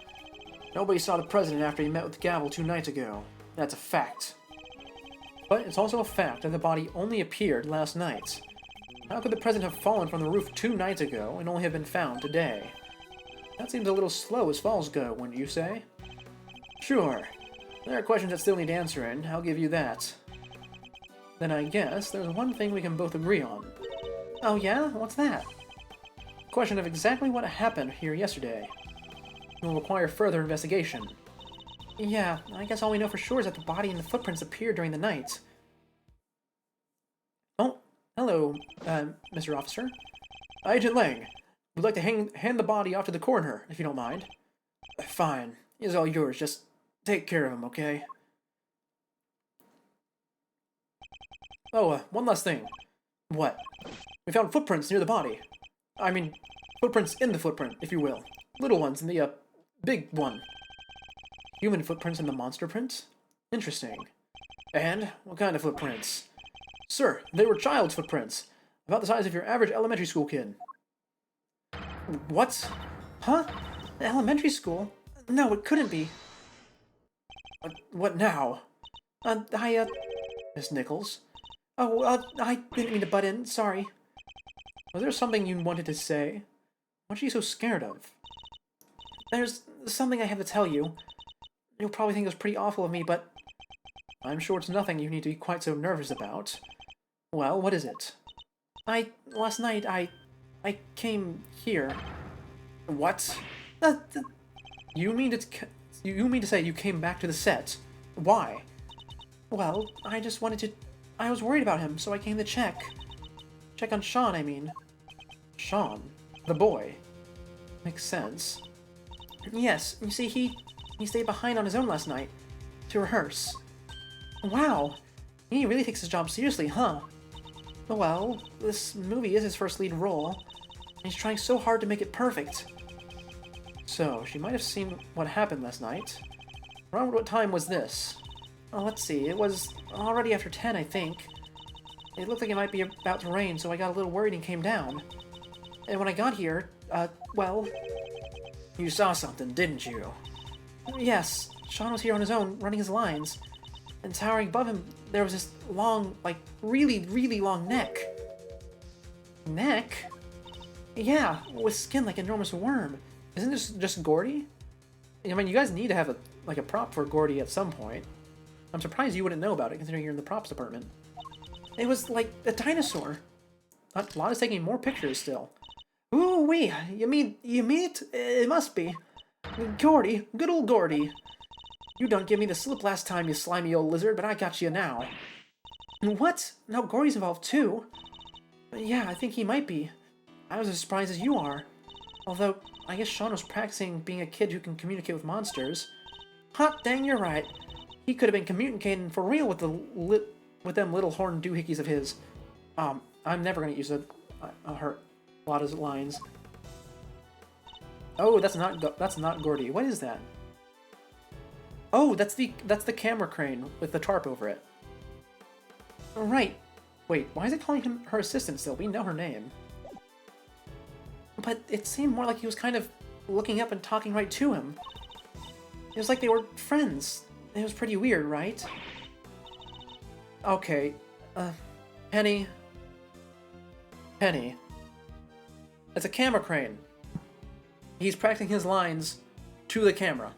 Nobody saw the president after he met with Gavel 2 nights ago. That's a fact. But it's also a fact that the body only appeared last night. How could the president have fallen from the roof 2 nights ago and only have been found today? That seems a little slow as falls go, wouldn't you say? Sure. There are questions that still need answering, I'll give you that. Then I guess there's one thing we can both agree on. Oh yeah? What's that? Question of exactly what happened here yesterday. It will require further investigation. Yeah, I guess all we know for sure is that the body and the footprints appeared during the night. Oh, hello, Mr. Officer. Agent Lang, would like to hand the body off to the coroner, if you don't mind. Fine, he's all yours, just take care of him, okay? Oh, one last thing. What? We found footprints near the body. I mean, footprints in the footprint, if you will. Little ones in the, big one. Human footprints in the monster prints? Interesting. And what kind of footprints? Sir, they were child's footprints. About the size of your average elementary school kid. What? Huh? Elementary school? No, it couldn't be. What now? Miss Nichols? Oh, I didn't mean to butt in, sorry. Was there something you wanted to say? What's she so scared of? There's something I have to tell you. You'll probably think it was pretty awful of me, but I'm sure it's nothing you need to be quite so nervous about. Well, what is it? Last night, I came here. What? You mean to say you came back to the set? Why? Well, I was worried about him, so I came to check. Check on Sean, I mean. Sean? The boy? Makes sense. Yes, you see, he stayed behind on his own last night to rehearse. Wow, he really takes his job seriously, huh? Well, this movie is his first lead role, and he's trying so hard to make it perfect. So, she might have seen what happened last night. Around what time was this? Oh, let's see, it was already after 10, I think. It looked like it might be about to rain, so I got a little worried and came down. And when I got here, well... You saw something, didn't you? Yes, Sean was here on his own, running his lines. And towering above him, there was this long, like, really, really long neck. Neck? Yeah, with skin like an enormous worm. Isn't this just Gordy? I mean, you guys need to have a prop for Gordy at some point. I'm surprised you wouldn't know about it, considering you're in the props department. It was like a dinosaur. Lana's taking more pictures still. Ooh-wee, you mean it? It must be. Gordy, good old Gordy. You don't give me the slip last time, you slimy old lizard, but I got you now. What? Now Gordy's involved too? Yeah, I think he might be. I was as surprised as you are. Although, I guess Sean was practicing being a kid who can communicate with monsters. Hot dang, you're right. He could have been communicating for real with them little horn doohickeys of his. I'm never gonna use a lot of lines. Oh, that's not Gordy. What is that? Oh, that's the camera crane with the tarp over it. Right. Wait, why is it calling him her assistant still? We know her name. But it seemed more like he was kind of looking up and talking right to him. It was like they were friends. It was pretty weird, right? Okay. Penny. It's a camera crane. He's practicing his lines to the camera.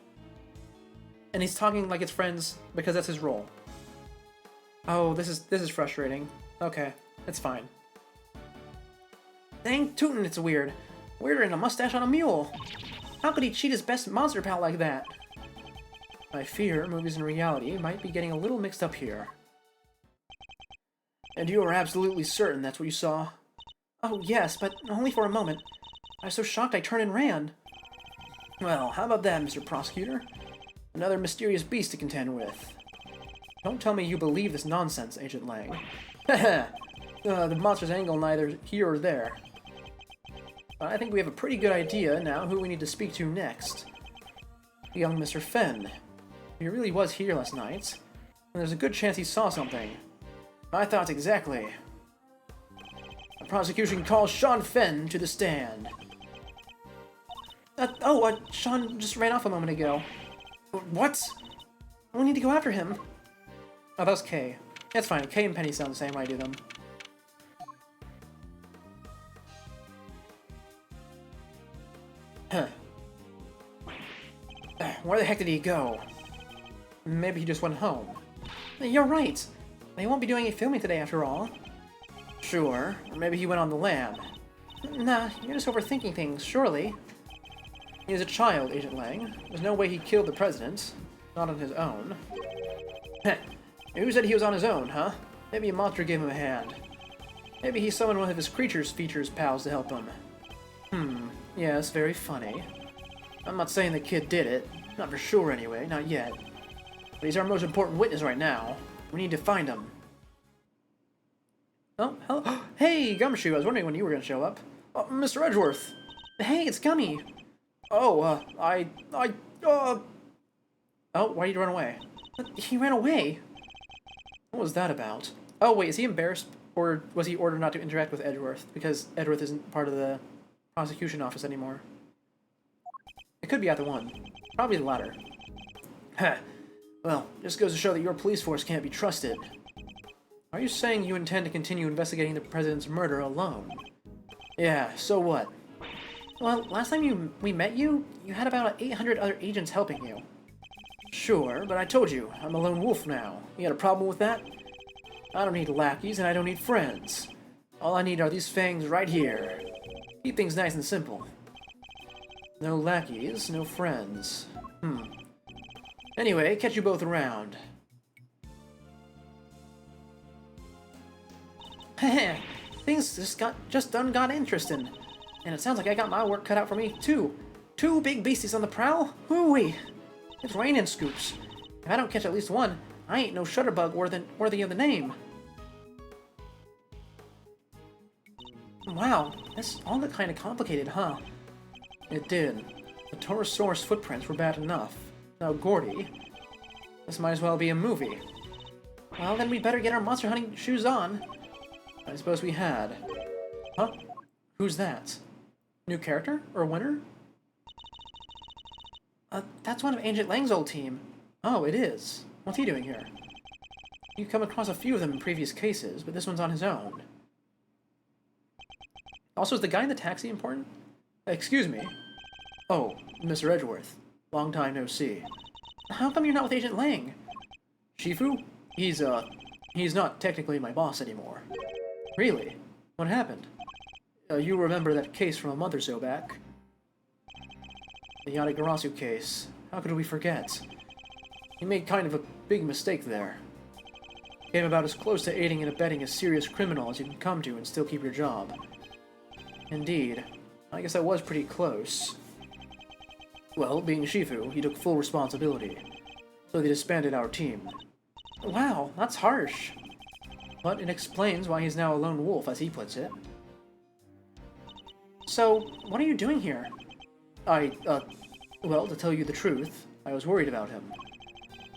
And he's talking like it's friends because that's his role. Oh, this is frustrating. Okay, it's fine. Dang tootin', it's weird. Weirder than a mustache on a mule. How could he cheat his best monster pal like that? I fear movies and reality might be getting a little mixed up here. And you are absolutely certain that's what you saw? Oh, yes, but only for a moment. I was so shocked I turned and ran. Well, how about that, Mr. Prosecutor? Another mysterious beast to contend with. Don't tell me you believe this nonsense, Agent Lang. Haha! The monster's angle neither here or there. I think we have a pretty good idea now who we need to speak to next. Young Mr. Fenn. He really was here last night. And there's a good chance he saw something. My thoughts exactly. The prosecution calls Sean Fenn to the stand. Sean just ran off a moment ago. What? We need to go after him. Oh, that was Kay. That's fine. Kay and Penny sound the same when I do them. Huh. Where the heck did he go? Maybe he just went home. You're right. They won't be doing any filming today after all. Sure. Or maybe he went on the lam. Nah, you're just overthinking things, surely. He is a child, Agent Lang. There's no way he killed the president. Not on his own. Heh. Who said he was on his own, huh? Maybe a monster gave him a hand. Maybe he summoned one of his creatures features pals to help him. Yes, very funny. I'm not saying the kid did it. Not for sure anyway, not yet. But he's our most important witness right now. We need to find him. Oh, hello. Hey, Gumshoe, I was wondering when you were going to show up. Oh, Mr. Edgeworth. Hey, it's Gummy. Oh, oh, why did you run away? He ran away? What was that about? Oh, wait, is he embarrassed? Or was he ordered not to interact with Edgeworth because Edgeworth isn't part of the prosecution office anymore? It could be either one. Probably the latter. Heh. Well, just goes to show that your police force can't be trusted. Are you saying you intend to continue investigating the president's murder alone? Yeah, so what? Well, last time we met you, you had about 800 other agents helping you. Sure, but I told you, I'm a lone wolf now. You got a problem with that? I don't need lackeys and I don't need friends. All I need are these fangs right here. Keep things nice and simple. No lackeys, no friends. Anyway, catch you both around. Heh, things just done got interesting. And it sounds like I got my work cut out for me, too. 2 big beasties on the prowl? Hoo-wee! It's raining scoops. If I don't catch at least one, I ain't no shutterbug worthy of the name. Wow, this all got kinda complicated, huh? It did. The Taurosaurus footprints were bad enough. Now Gordy. This might as well be a movie. Well, then we better get our monster hunting shoes on. I suppose we had. Huh? Who's that? New character? Or a winner? That's one of Agent Lang's old team. Oh, it is. What's he doing here? You've come across a few of them in previous cases, but this one's on his own. Also, is the guy in the taxi important? Excuse me. Oh, Mr. Edgeworth. Long time no see. How come you're not with Agent Lang? Shifu? He's not technically my boss anymore. Really? What happened? You remember that case from a month or so back? The Yatagarasu case. How could we forget? You made kind of a big mistake there. Came about as close to aiding and abetting a serious criminal as you can come to and still keep your job. Indeed. I guess I was pretty close. Well, being Shifu, he took full responsibility. So they disbanded our team. Wow, that's harsh. But it explains why he's now a lone wolf, as he puts it. So, what are you doing here? Well, to tell you the truth, I was worried about him.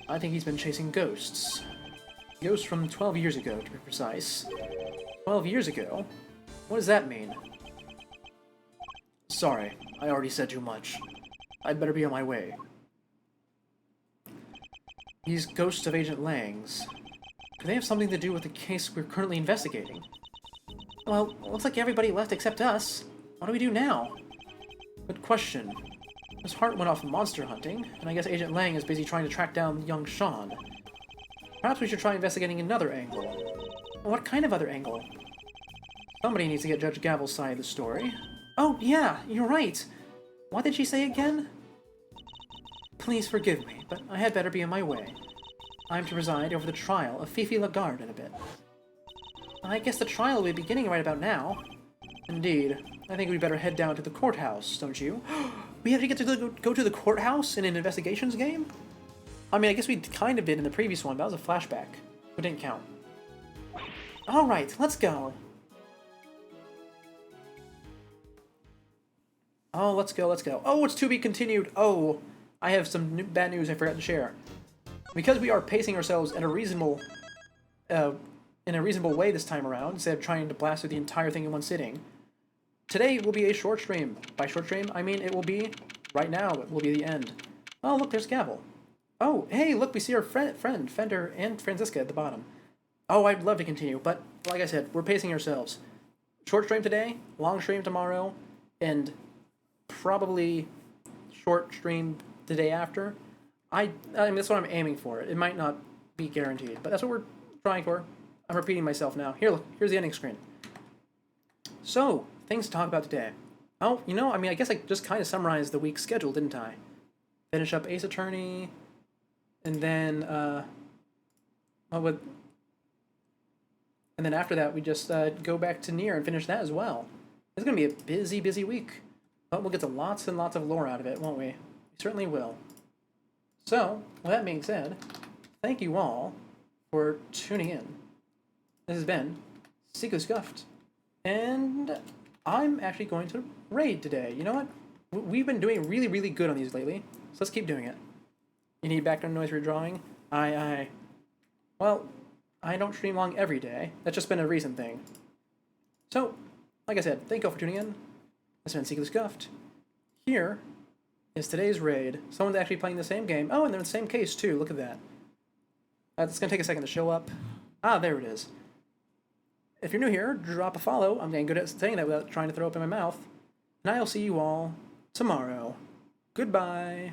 I think he's been chasing ghosts. Ghosts from 12 years ago, to be precise. 12 years ago? What does that mean? Sorry, I already said too much. I'd better be on my way. These ghosts of Agent Lang's. Could they have something to do with the case we're currently investigating? Well, looks like everybody left except us. What do we do now? Good question. His heart went off monster hunting, and I guess Agent Lang is busy trying to track down young Sean. Perhaps we should try investigating another angle. What kind of other angle? Somebody needs to get Judge Gavel's side of the story. Oh, yeah, you're right. What did she say again? Please forgive me, but I had better be on my way. I'm to preside over the trial of Fifi Lagarde in a bit. I guess the trial will be beginning right about now. Indeed. I think we'd better head down to the courthouse, don't you? We have to get to go to the courthouse in an investigations game? I mean, I guess we kind of did in the previous one, but that was a flashback. It didn't count. Alright, let's go. Oh, let's go, let's go. Oh, it's to be continued. Oh, I have some bad news I forgot to share. because we are pacing ourselves uh, in a reasonable way this time around, instead of trying to blast through the entire thing in one sitting. Today will be a short stream. By short stream, I mean it will be right now. It will be the end. Oh, look, there's Gavel. Oh, hey, look, we see our friend Fender and Franziska at the bottom. Oh, I'd love to continue, but like I said, we're pacing ourselves. Short stream today, long stream tomorrow, and probably short stream the day after. I mean, that's what I'm aiming for. It might not be guaranteed, but that's what we're trying for. I'm repeating myself now. Here, look, here's the ending screen. So, things to talk about today. Oh, you know, I mean, I guess I just kind of summarized the week's schedule, didn't I? Finish up Ace Attorney, and then, and then after that, we just go back to Nier and finish that as well. It's going to be a busy, busy week. But we'll get to lots and lots of lore out of it, won't we? We certainly will. So, with that being said, thank you all for tuning in. This has been Seeker Scuffed. And I'm actually going to raid today. You know what? We've been doing really, really good on these lately. So let's keep doing it. You need background noise for your drawing? Well, I don't stream long every day. That's just been a recent thing. So, like I said, thank you all for tuning in. This has been Seeker Scuffed. Here is today's raid. Someone's actually playing the same game. Oh, and they're in the same case, too. Look at that. It's going to take a second to show up. Ah, there it is. If you're new here, drop a follow. I'm getting good at saying that without trying to throw up in my mouth. And I'll see you all tomorrow. Goodbye.